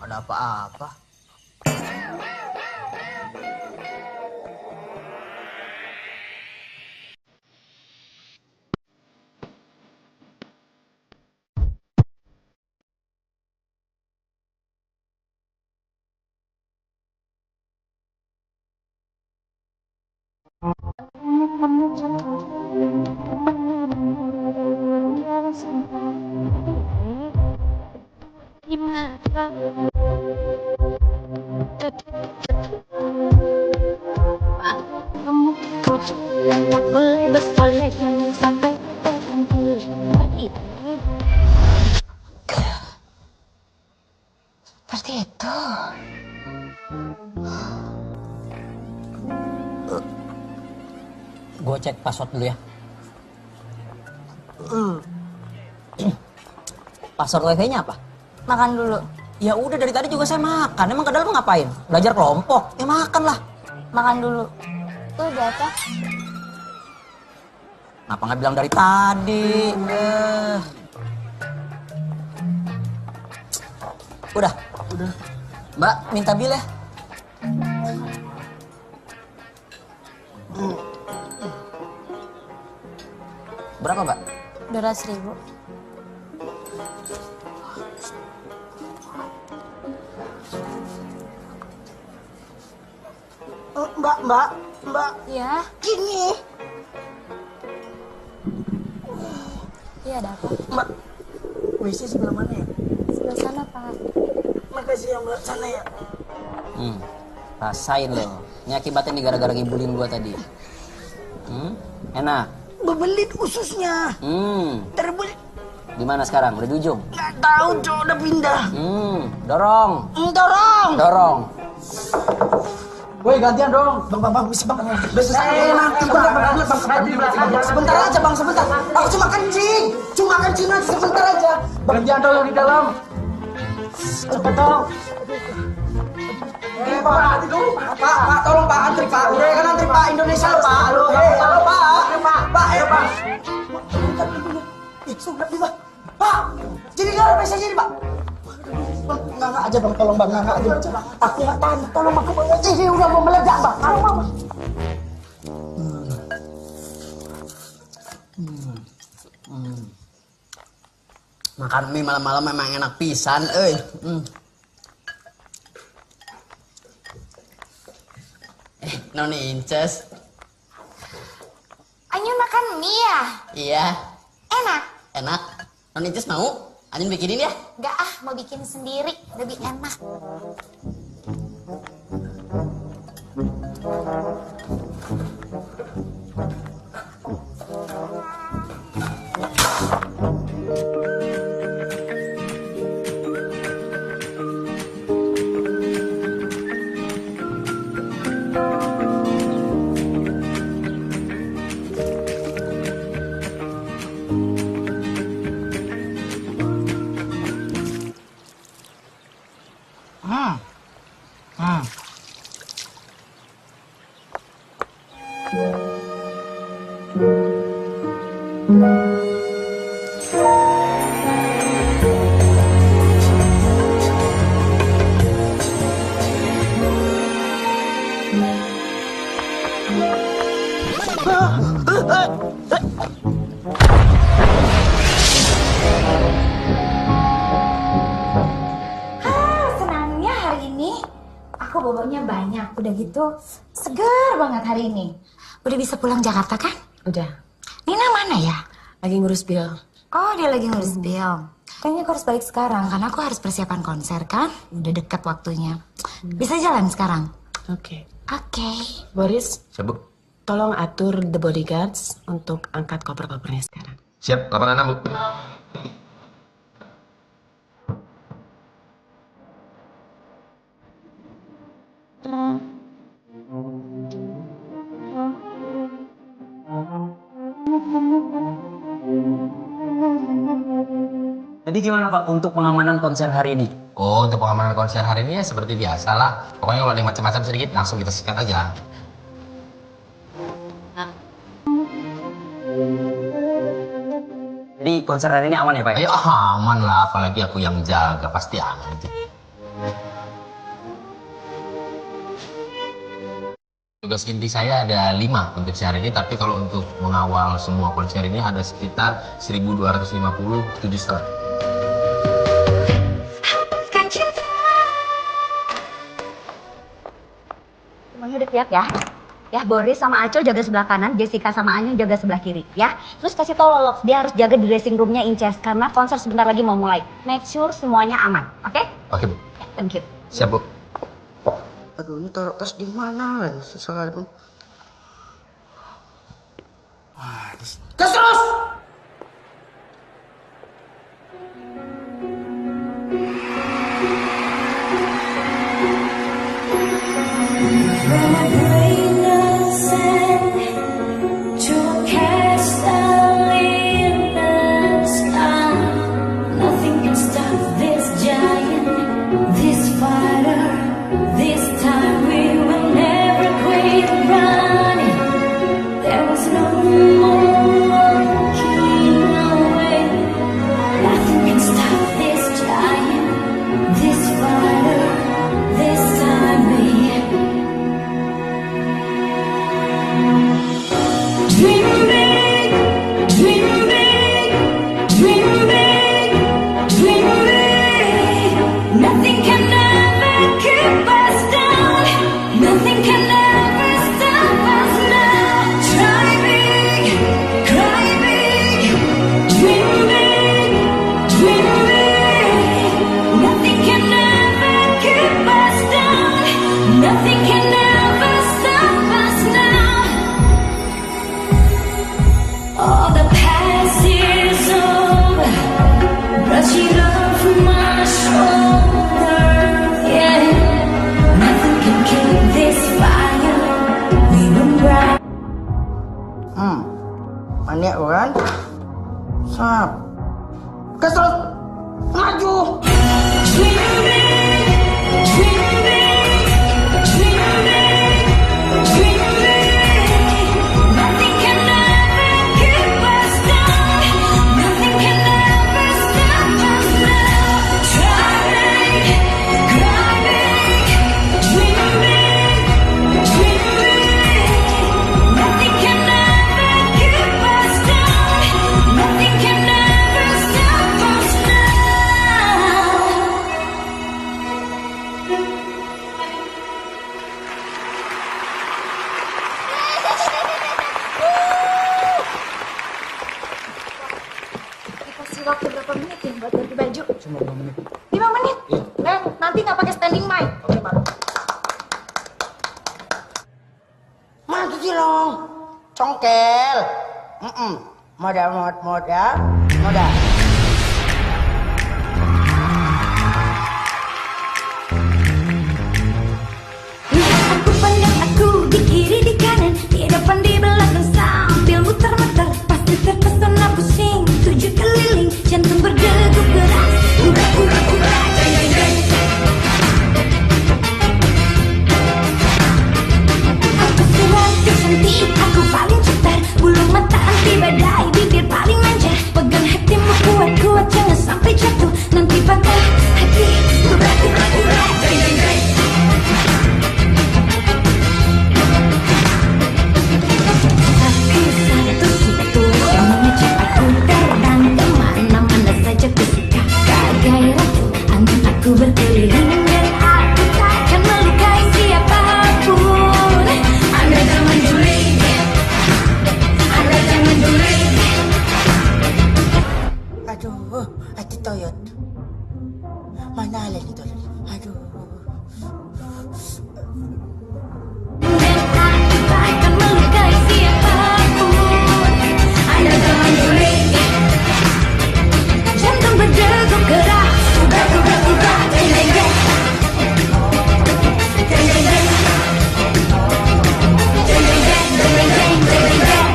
Ada apa-apa? Seperti itu. Gue cek password dulu ya. Password wifi-nya apa? Makan dulu. Ya udah dari tadi juga saya makan. Emang ke dalam ngapain? Belajar kelompok. Ya makan lah. Makan dulu. Tuh di atas. Kenapa nggak bilang dari tadi? Udah. Mbak, minta bil ya. Berapa, Mbak? 200.000. Mbak. Ya. Gini. Iya, ada apa? Mbak, WC sebelah mana ya? Sebelah sana, Pak. Makasih ya, Mbak. Sana ya. Rasain lo. Ini akibatnya nih gara-gara ngibulin gua tadi. Enak. Bebelit ususnya. Terbelit. Di mana sekarang? Udah di ujung? Nggak tahu, Cok. Udah pindah. Dorong. Dorong. Woi, gantian dong. Bang, bisa bang. Nanti bang. Sebentar aja bang, sebentar. Aku cuma kencing aja sebentar aja. Gantian dong yang di dalam. Cepat dong. Pak, tolong Pak, antri Pak. Udah kan antri Pak, Indonesia loh Pak. Halo Pak. Pak. Sudah nih bang. Pak, jadi nggak ada mesej jadi Pak. Nggak aja bang, tolong bang, nggak aja bang. Aku nggak tahan, tolong bang, ini udah mau meledak bang. Tolong bang. Makan mie malam-malam memang enak pisan, Noni Inces. Anyu makan mie ya? Iya. Enak? Noni Inces mau? Anjing bikinin ya? Nggak mau bikin sendiri, lebih enak. Senangnya hari ini aku boboknya banyak. Udah gitu segar banget hari ini. Udah bisa pulang Jakarta kan? Udah. Nina mana ya? Lagi ngurus bil. Oh, dia lagi ngurus bil. Kayaknya aku harus balik sekarang karena aku harus persiapan konser kan. Udah dekat waktunya. Bisa jalan sekarang? Oke. Boris, Siap, Bu. tolong atur the bodyguards untuk angkat koper-kopernya sekarang. Siap, 86, Bu. Jadi gimana Pak untuk pengamanan konser hari ini? Oh, untuk pengamanan konser hari ini ya seperti biasa lah. Pokoknya kalau ada yang macam-macam sedikit langsung kita sikat aja. Jadi konser hari ini aman ya Pak? Ayo aman lah, apalagi aku yang jaga, pasti aman itu. Tugas inti saya ada 5 untuk sehari ini, tapi kalau untuk mengawal semua konser ini ada sekitar 1.250 studi setengah. Semuanya udah siap ya? Ya, Boris sama Aco jaga sebelah kanan, Jessica sama Anyu jaga sebelah kiri, ya. Terus kasih tau Lolox, dia harus jaga di dressing roomnya Inces, karena konser sebentar lagi mau mulai. Make sure semuanya aman, oke? Oke, Bu. Thank you. Siap, Bu. Aduh, ini taruh tas di mana? Susah kali. Gas terus! There was no more 5 menit. Nanti nggak pakai standing mic. Oke, Pak. Maju sih long. Congkel. Modal ya. Modal. Aku pandang aku di kiri di kanan, di depan di belakang sambil muter-muter. Pasti terpesona pusing, 7 keliling, jantung berdegup keras. Ura, jeng, jeng. Aku selalu cantik, aku paling cetar. Bulu mata anti badai, bibir paling manja. Pegang hatimu kuat-kuat, jangan sampai jatuh. Nanti patah hati. Ura, jeng, jeng, jeng. Satu yang mengejut aku terbang kemana-mana saja ku suka. Bagai ratu angin aku berkeliling dan aku takkan melukai siapapun. Anda jangan juling, Anda jangan juling. Aduh, hati Toyot. Mana lagi Toyot? Aduh. Dan aku takkan melukai siapapun. Anda jangan juling, jantung berdegup keras. Udah, jeng, jeng, jeng. Jeng, jeng, jeng. Jeng, jeng, jeng, jeng, jeng, jeng, jeng, jeng.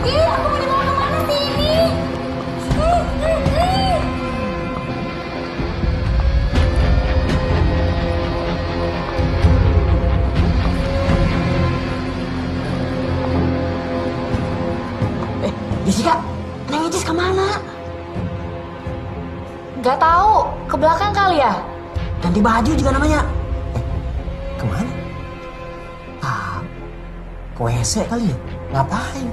Ih, aku mau dibawa kemana sih ini? Jessica, Neng Icis kemana? Gak tahu, ke belakang kali ya? Ganti baju juga namanya. Kemana? Ke WC kali ya? Ngapain?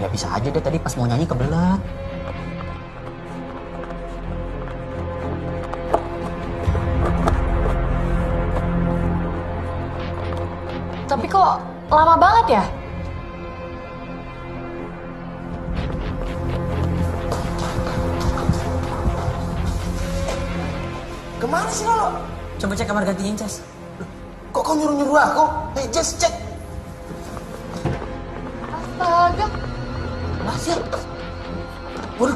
Ya bisa aja deh tadi pas mau nyanyi kebelet. Tapi kok lama banget ya? Kemana sih Lolo? Coba cek kamar ganti Incas. Kok kau nyuruh-nyuruh aku? Hei, Jess, cek. Astaga. Masih. Waduh.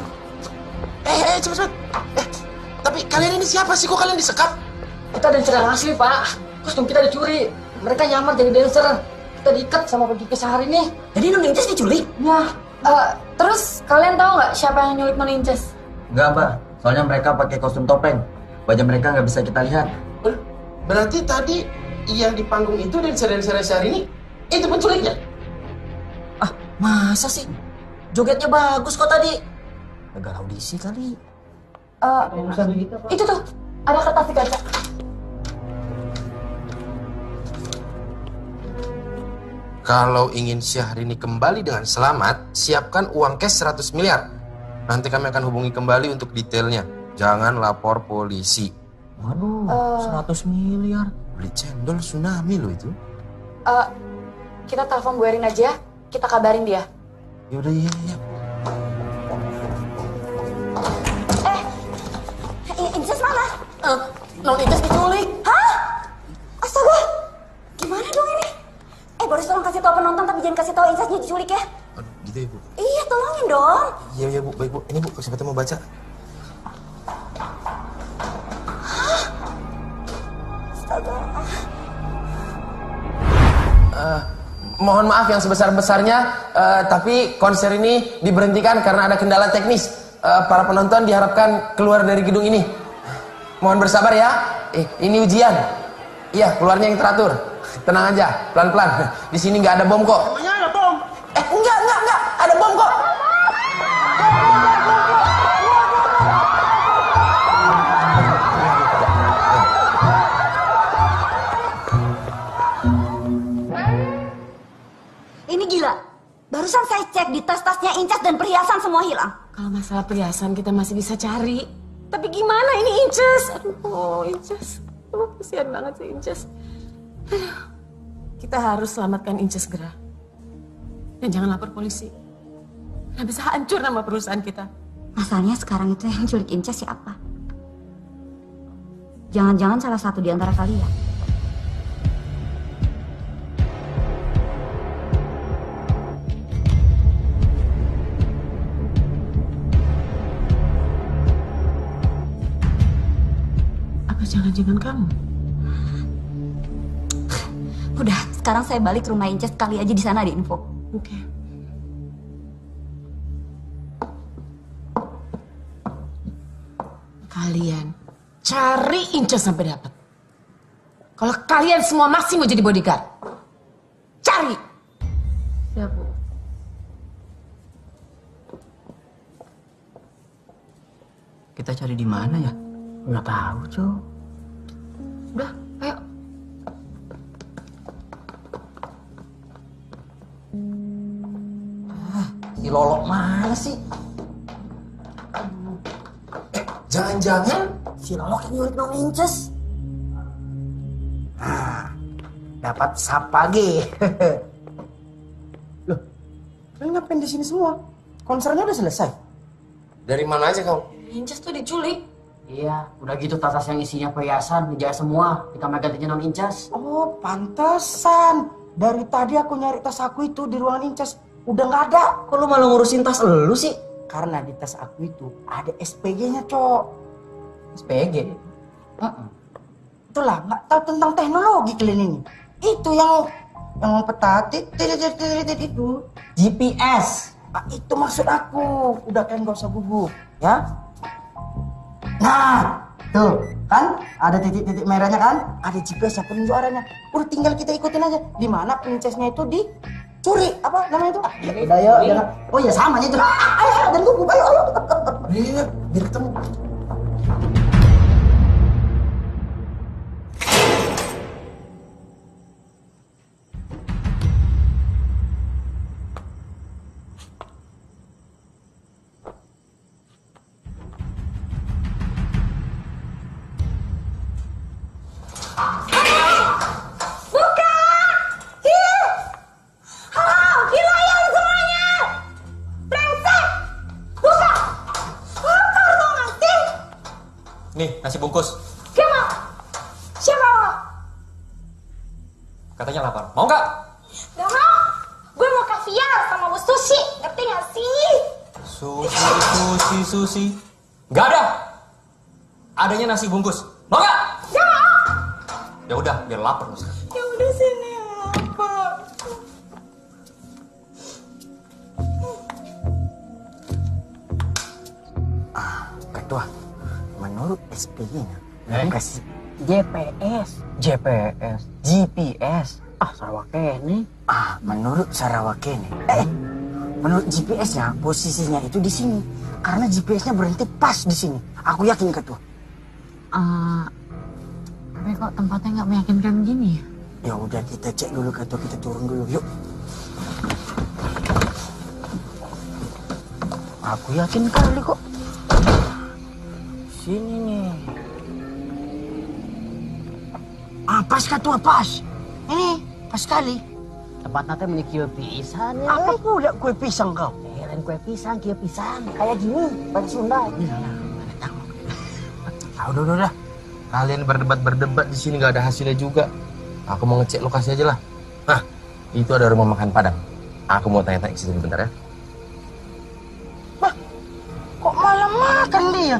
Cepet. Tapi kalian ini siapa sih? Kok kalian disekap? Kita dancer asli, Pak. Kostum kita dicuri. Mereka nyamar jadi dancer. Kita diikat sama pergi ke sehari nih. Jadi Non Inces diculik? Ya, terus kalian tahu nggak siapa yang nyulik Non Inces? Enggak, Mbak. Soalnya mereka pakai kostum topeng. Wajah mereka nggak bisa kita lihat. Berarti tadi yang di panggung itu dancer-dancer sehari ini itu penculiknya? Ah, masa sih? Jogetnya bagus kok tadi. Gagal audisi kali. Itu tuh, ada kertas di kaca. Kalau ingin Syahrini kembali dengan selamat, siapkan uang cash 100 miliar. Nanti kami akan hubungi kembali untuk detailnya. Jangan lapor polisi. Waduh, 100 miliar. Beli cendol tsunami loh itu. Kita telepon Bu Erin aja, kita kabarin dia. Yaudah, iya. Inces mana? Non Inces diculik. Hah? Astaga, gimana dong ini? Boris tolong kasih tahu penonton tapi jangan kasih tahu Incesnya diculik ya. Aduh, gitu ya Bu. Iya, tolongin dong. Iya Bu, baik Bu. Ini Bu, siapa tahu mau baca. Astaga. Mohon maaf yang sebesar-besarnya, tapi konser ini diberhentikan karena ada kendala teknis. Para penonton diharapkan keluar dari gedung ini. Mohon bersabar ya. Ini ujian. Iya, keluarnya yang teratur. Tenang aja, pelan-pelan. Di sini nggak ada bom kok. Namanya ada bom. Enggak. Ada bom kok. Ini gila. Barusan saya cek di tas-tasnya Inces dan perhiasan semua hilang. Kalau masalah perhiasan kita masih bisa cari. Tapi gimana Mana ini Inces? Aduh, Inces. Aduh, kasihan banget sih Inces. Aduh. Kita harus selamatkan Inces segera. Dan jangan lapor polisi. Nah, bisa hancur nama perusahaan kita. Masalahnya sekarang itu yang culik Inces siapa? Jangan-jangan salah satu di antara kalian. Apa jangan-jangan kamu? Udah, sekarang saya balik ke rumah Inces, kali aja di sana ada info. Oke. Kalian cari Inces sampai dapat. Kalau kalian semua masih mau jadi bodyguard, cari. Ya, Bu. Kita cari di mana ya? Nggak tahu, Cok. Udah, ayo. Si Lolok mana sih? Jangan-jangan Si Lolok yang nyulik Nong Inces. dapat sapage. Loh, kalian ngapain di sini semua? Konsernya udah selesai. Dari mana aja kau? Inces tuh diculik. Iya, udah gitu tas yang isinya perhiasan, dijahit semua. Kita mau gantinya Nong Inces. Oh, pantesan. Dari tadi aku nyari tas aku itu di ruangan Inces. Udah nggak ada. Kok lu malah ngurusin tas lu sih? Karena di tas aku itu ada SPG-nya, Cok. SPG? Itulah, nggak tahu tentang teknologi kalian ini. Itu yang petatit itu. GPS. Ah, itu maksud aku. Udah kalian nggak usah gugup, ya. Nah, tuh kan ada titik-titik merahnya kan? Ada GPS-nya penunjuk arahnya. Udah tinggal kita ikutin aja. Di mana princess-nya itu dicuri. Apa namanya itu? Udah yuk, jangan. Oh ya sama aja. Ayo, dan gugup. Ayo. Biar ketemu. Nih, nasi bungkus. Siapa? Katanya lapar. Mau nggak? Gak mau. Gue mau kaviar sama bus sushi. Ngerti gak sih? Sushi. Nggak ada. Adanya nasi bungkus. Mau nggak? Gak mau. Ya udah, biar lapar lu sekarang. Ya udah sini apa? Ketua, menurut SPG-nya, kasih GPS. Sarawak ini. Menurut Sarawak ini. Menurut GPS-nya, posisinya itu di sini. Karena GPS-nya berhenti pas di sini. Aku yakin, Ketua. Tapi kok tempatnya nggak meyakinkan gini ya? Ya udah, kita cek dulu, Ketua. Kita turun dulu, yuk. Aku yakin kali kok. Sini nih. Pas, Ketua, pas. Ini, pas sekali. Tempat nanti beli kue pisang ya. Apa pula kue pisang kau? Kirain kue pisang, kue pisang. Kayak gini, bahasa Sunda. Udah. Kalian berdebat di sini nggak ada hasilnya juga. Aku mau ngecek lokasi aja lah. Nah, itu ada rumah makan Padang. Aku mau tanya-tanya ke situ bentar ya. Kok malah makan dia?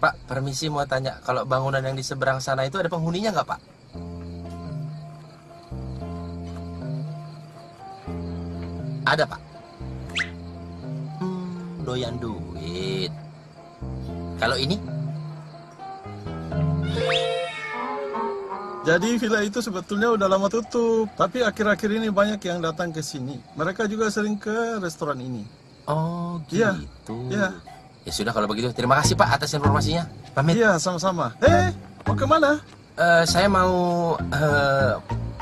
Pak, permisi mau tanya, kalau bangunan yang di seberang sana itu ada penghuninya nggak, Pak? Ada, Pak. Doyan duit. Kalau ini? Jadi villa itu sebetulnya udah lama tutup, tapi akhir-akhir ini banyak yang datang ke sini. Mereka juga sering ke restoran ini. Oh, gitu. Iya. Ya sudah kalau begitu, terima kasih Pak atas informasinya. Pamit. Iya, sama-sama. Mau kemana? Saya mau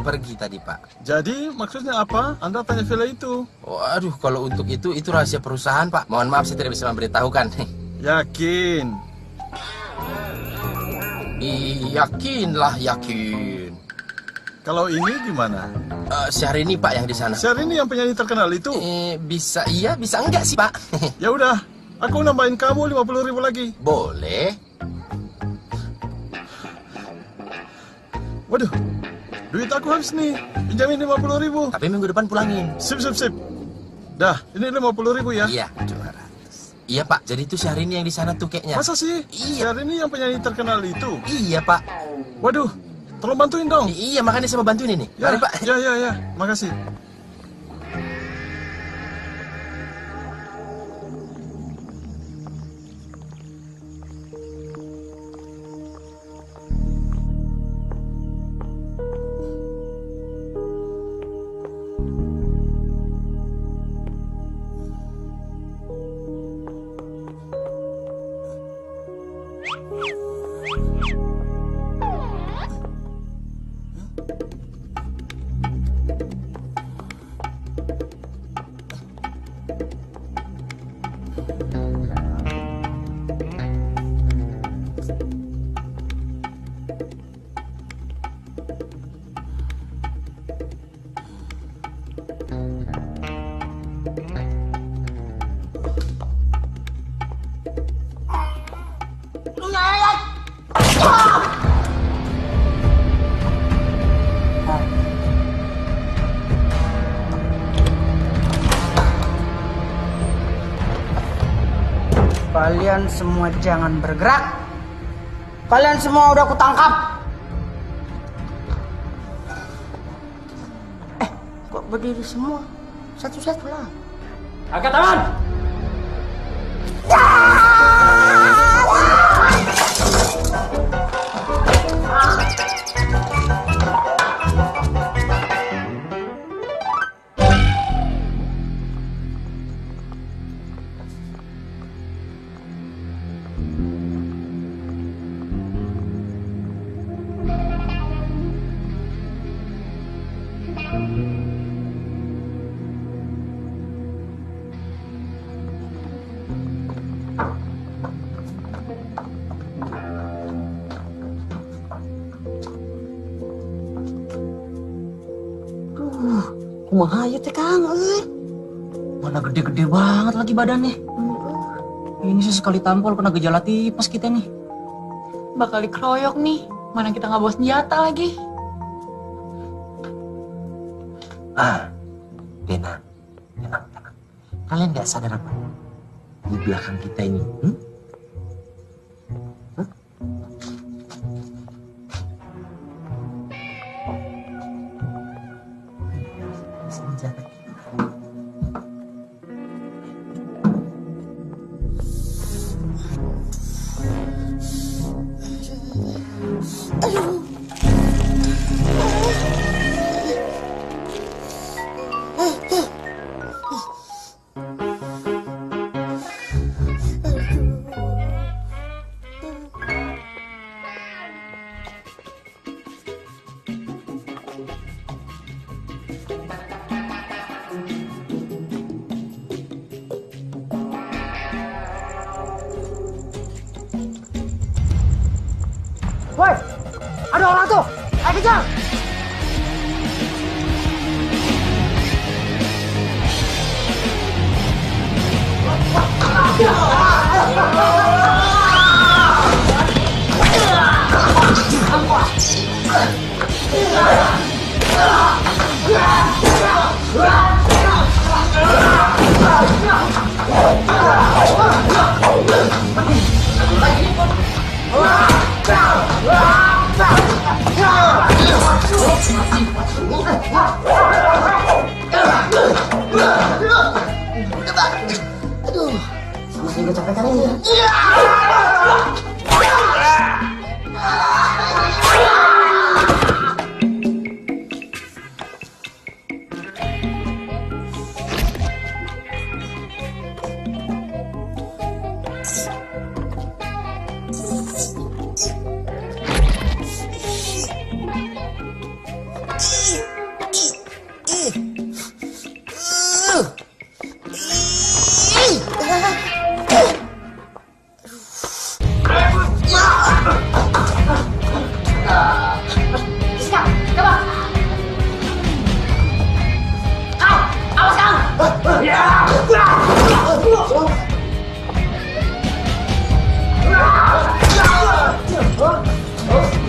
pergi tadi, Pak. Jadi maksudnya apa? Anda tanya villa itu? Waduh, kalau untuk itu rahasia perusahaan, Pak. Mohon maaf, saya tidak bisa memberitahukan. Yakin? Yakinlah, yakin. Kalau ini gimana? Syahrini, Pak, yang di sana. Syahrini yang penyanyi terkenal itu? Bisa iya, bisa enggak sih, Pak? Ya udah, aku nambahin kamu 50.000 lagi. Boleh. Waduh, duit aku habis nih. Pinjamin 50.000. Tapi minggu depan pulangin. Sip. Dah, ini 50.000 ya? Iya, 200. Iya, Pak. Jadi itu Syahrini yang di sana tuh kayaknya. Masa sih? Iya. Syahrini yang penyanyi terkenal itu? Iya, Pak. Waduh, tolong bantuin dong. Iya, makanya saya mau bantuin ini. Ya, Mari, Pak. Ya. Makasih. Kalian semua jangan bergerak. Kalian semua udah aku tangkap. Kok berdiri semua? Satu-satu lah. Angkat tangan! Kumaha ya teh Kang, mana gede-gede banget lagi badannya. Ini sih sekali tampol kena gejala tipes kita nih. Bakal dikeroyok nih, mana kita nggak bawa senjata lagi. Tenang. Kalian nggak sadar apa? Di belakang kita ini, senjata. Woi, ada orang tuh. Ayo kejar. Aduh, sama saya kecapekan ini.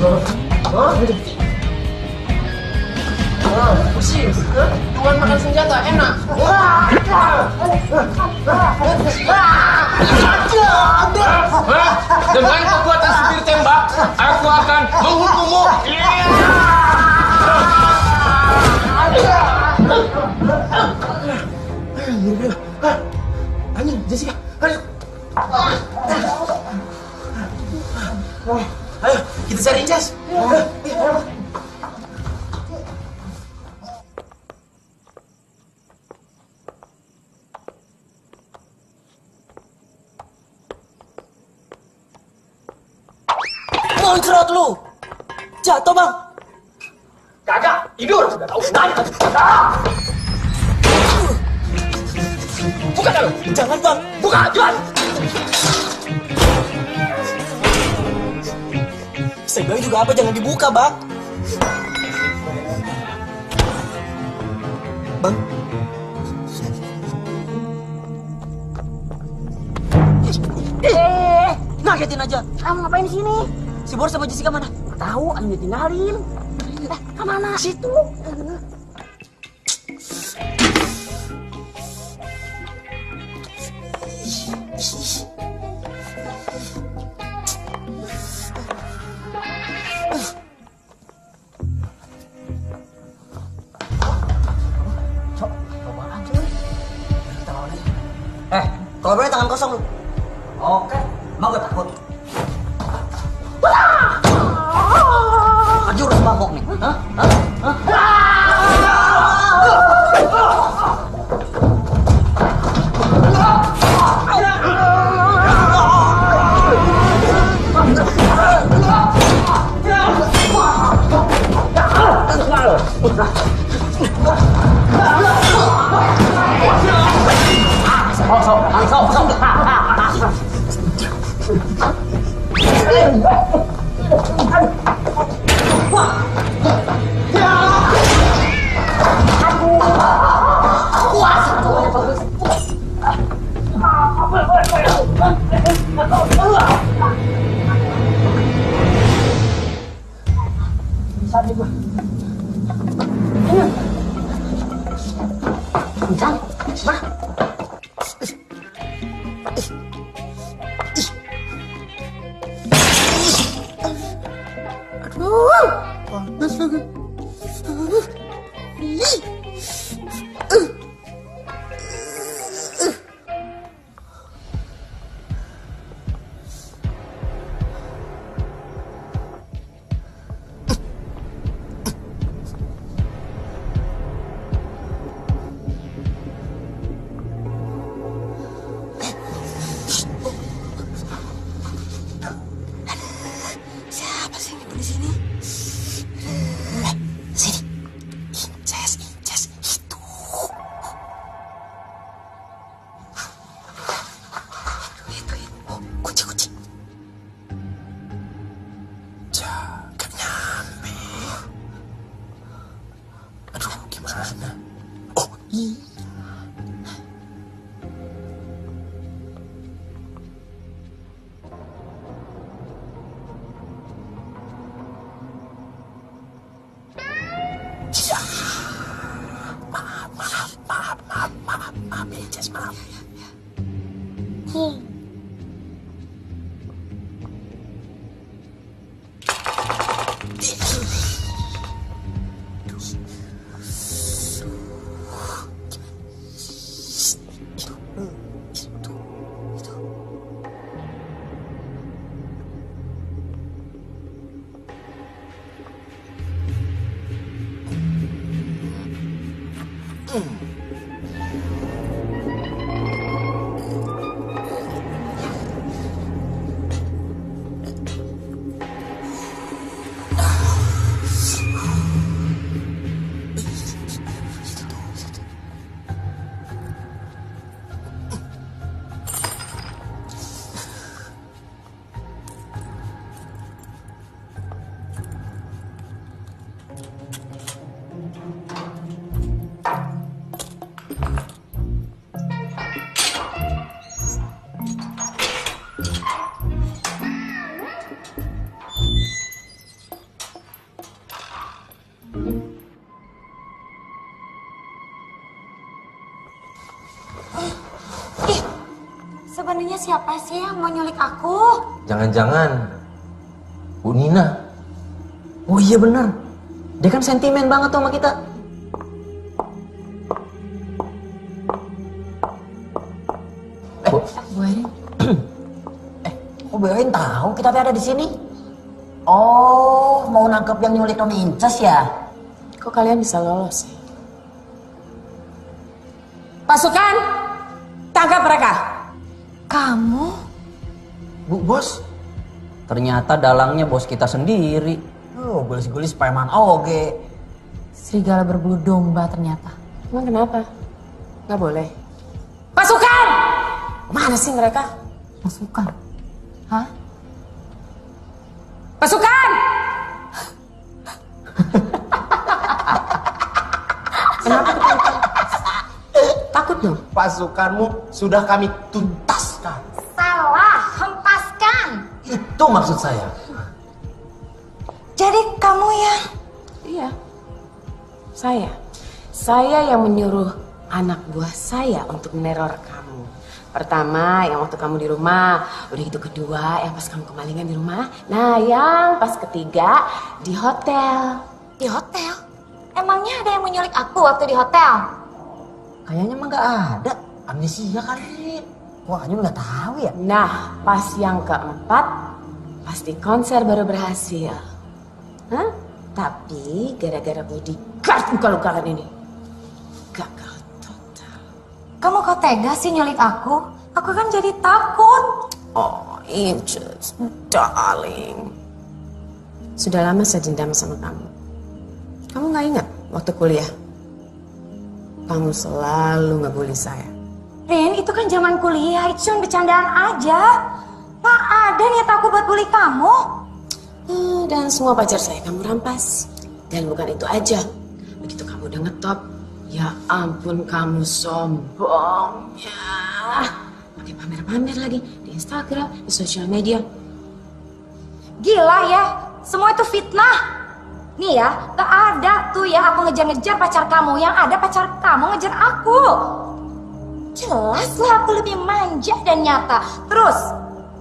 Tuan makan senjata, enak. Dengan kekuatan supir tembak, aku akan menghukummu. Anjing, Jessica, ayo. Ayo, kita cari Jess. Muncrat lu. Jatuh, Bang. Kagak, tidur. Udah tahu nanya. Buka dulu. Jangan, Bang. Buka, jangan. Saya bilang juga apa jangan dibuka, Bang. Bang. Ngagetin aja. Kamu ngapain di sini? Si Boris sama Jessica mana? Tahu, Ayu tinggalin. Kemana? Situ. Kalau berani tangan kosong lu. Oke, mau gue takut. Jurus mabok nih. siapa sih yang mau nyulik aku? Jangan-jangan Bu Nina. Oh iya bener. Dia kan sentimen banget tuh sama kita. Bu Erin. Kok Bu Erin tahu kita ada di sini? Oh, mau nangkep yang nyulik Nona Inces ya? Kok kalian bisa lolos ya? Pasukan, tangkap mereka. Kamu? Bu, bos. Ternyata dalangnya bos kita sendiri. Oh, gulis-gulis preman oge. Serigala berbulu domba ternyata. Emang kenapa? Nggak boleh. Pasukan! Mana sih mereka? Pasukan? Hah? Pasukan! Kenapa ketakutan? Takut dong? Pasukanmu sudah kami tuntaskan. Salah, hempaskan. Itu maksud saya. Jadi kamu yang... Iya. Saya yang menyuruh anak buah saya untuk meneror kamu. Pertama, yang waktu kamu di rumah. Udah itu kedua, yang pas kamu kemalingan di rumah. Nah, yang pas ketiga, di hotel. Di hotel? Emangnya ada yang menyulik aku waktu di hotel? Kayaknya emang gak ada. Amnesia kali. Wah, Anyun gak tahu ya. Nah, pas yang keempat, pasti konser baru berhasil. Hah? Tapi gara-gara bodyguard luka-lukaan ini, gagal total. Kamu kok tega sih nyulik aku? Aku kan jadi takut. Oh, Inces, darling. Sudah lama saya dendam sama kamu. Kamu gak ingat waktu kuliah? Kamu selalu ngebully saya. Rin, itu kan zaman kuliah, itu cuma bercandaan aja. Gak ada niat aku buat bully kamu. Dan semua pacar saya kamu rampas. Dan bukan itu aja. Begitu kamu udah ngetop, ya ampun kamu sombongnya. Pakai pamer-pamer lagi di Instagram, di sosial media. Gila ya, semua itu fitnah. Nih ya, gak ada tuh ya aku ngejar-ngejar pacar kamu. Yang ada pacar kamu ngejar aku. Jelas lah aku lebih manja dan nyata. Terus,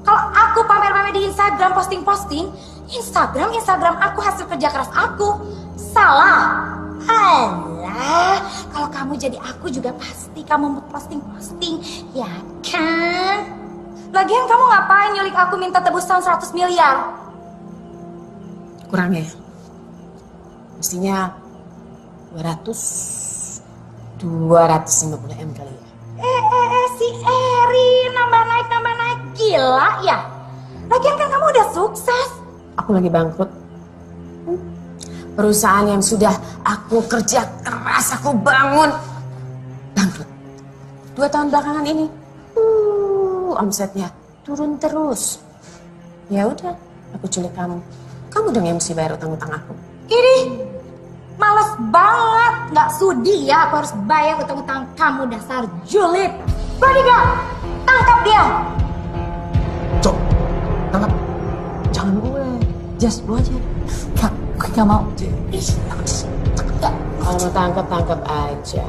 kalau aku pamer-pamer di Instagram, posting-posting, Instagram aku hasil kerja keras aku. Salah. Alah, kalau kamu jadi aku juga pasti kamu posting-posting, ya kan? Lagian kamu ngapain nyulik aku minta tebusan 100 miliar? Kurang ya? Mestinya 250 M kali ya. Si Erin nambah naik. Gila ya? Lagian kan kamu udah sukses. Aku lagi bangkrut. Perusahaan yang sudah aku kerja keras, aku bangun, bangkrut. 2 tahun belakangan ini, omsetnya turun terus. Ya udah, aku culik kamu. Kamu dong yang mesti bayar utang-utang aku. Ini males banget, nggak sudi ya aku harus bayar utang-utang kamu dasar julid. Bodyguard, tangkap dia. Cok, tangkap. Jangan gue, just gue aja. Gak mau. Kalau mau tangkap aja.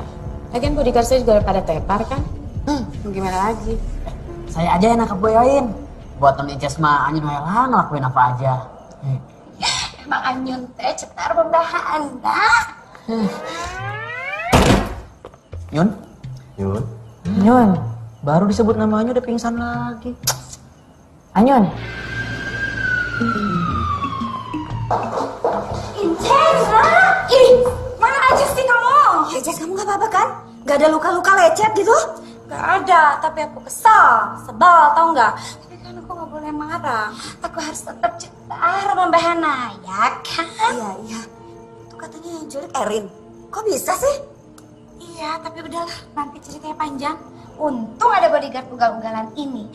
Lagian bodyguard saya juga pada tepar kan? Mau gimana lagi? Saya aja yang nangkep Bu Erin. Buat Nona Inces mah Anyun lah ngelakuin apa aja. Emang Anyun teh cetar pembahaan dah. Nyun, baru disebut nama Anyun udah pingsan lagi. Anyun. Intesa! Ih, mana aja sih kamu? Ya, Jess, kamu gak apa-apa kan? Gak ada luka-luka lecet gitu? Gak ada, tapi aku kesal, sebel, tau gak? Tapi kan aku gak boleh marah. Aku harus tetap cetar membahana, ya kan? Iya. Itu katanya yang culik Erin. Kok bisa sih? Iya, tapi udahlah, nanti ceritanya panjang. Untung ada bodyguard ugal-ugalan ini.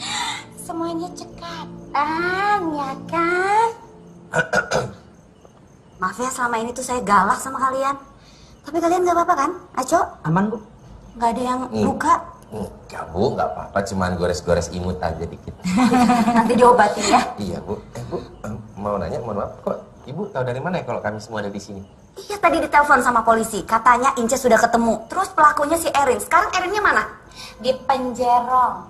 Semuanya cekatan, ya kan? Maaf ya, selama ini tuh saya galak sama kalian. Tapi kalian gak apa-apa kan, Aco? Aman, Bu. Gak ada yang luka? Enggak, Bu, nggak apa-apa, cuman gores-gores imut aja dikit. Nanti diobatin ya? Iya, Bu. Bu, mau nanya, mohon maaf, kok Ibu tahu dari mana ya kalau kami semua ada di sini? Iya, tadi ditelepon sama polisi. Katanya Inces sudah ketemu. Terus pelakunya si Erin. Sekarang Erinnya mana? Di penjara.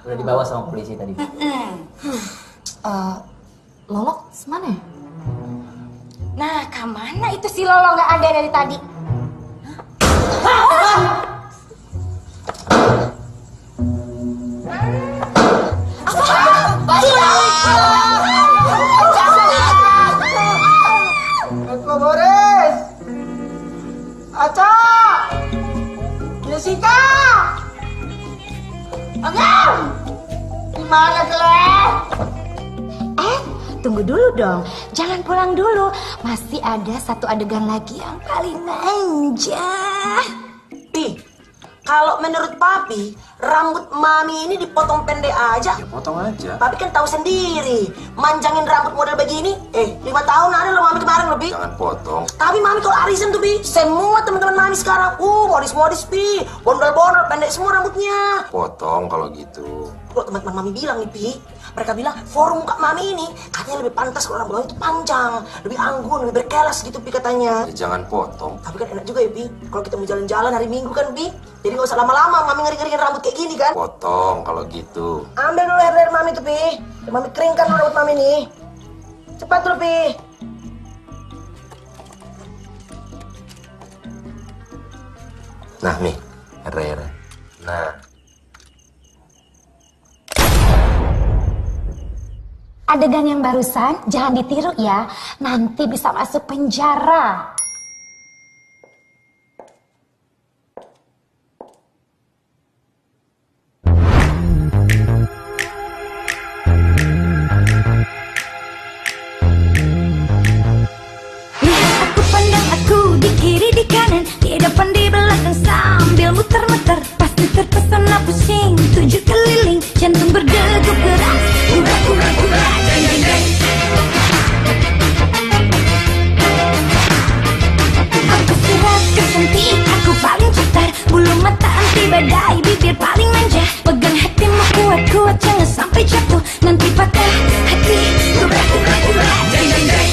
Udah dibawa sama polisi tadi. Lolok semana ya? Nah, kemana itu si Lolo nggak ada dari tadi? Koko Boris, Aca, Jessica, Agam, gimana kalian? Tunggu dulu dong, jangan pulang dulu. Masih ada satu adegan lagi yang paling manja. Pi, kalau menurut Papi, rambut Mami ini dipotong pendek aja. Potong aja. Papi kan tahu sendiri, manjangin rambut model begini. 5 tahun ada loh Mami kemarin lebih. Jangan potong. Tapi Mami kalau arisan tuh Pi, semua teman-teman Mami sekarang, modis-modis Pi, bondol-bondol, pendek semua rambutnya. Potong kalau gitu. Kalau teman-teman Mami bilang nih Pi, mereka bilang forum muka Mami ini katanya lebih pantas kalau rambut Mami itu panjang, lebih anggun, lebih berkelas gitu Pi katanya. Ya, jangan potong. Tapi kan enak juga ya Pi, kalau kita mau jalan-jalan hari Minggu kan Pi, jadi nggak usah lama-lama Mami ngering-ngeringin rambut kayak gini kan. Potong kalau gitu. Ambil dulu hair dari Mami tuh Pi, Mami keringkan dulu rambut Mami nih. Cepat dulu Pi. Nah nih, hair. Nah. Adegan yang barusan jangan ditiru ya, nanti bisa masuk penjara. Lihat aku, pandang aku, di kiri di kanan, di depan di belakang sambil muter-muter. Pasti terpesona pusing, 7 keliling, jantung berdegup keras. Ura, jeng jeng jeng. Aku surat kecantik, aku paling cetar, bulu mata anti badai, bibir paling manja. Pegang hatimu kuat-kuat, jangan sampai jatuh, nanti patah hati. Ura, jeng jeng jeng.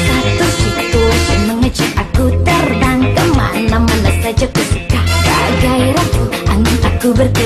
Satu-satu situasi mengejut aku terbang kemana-mana saja ku suka. Bagai ratu, angin aku bertiup.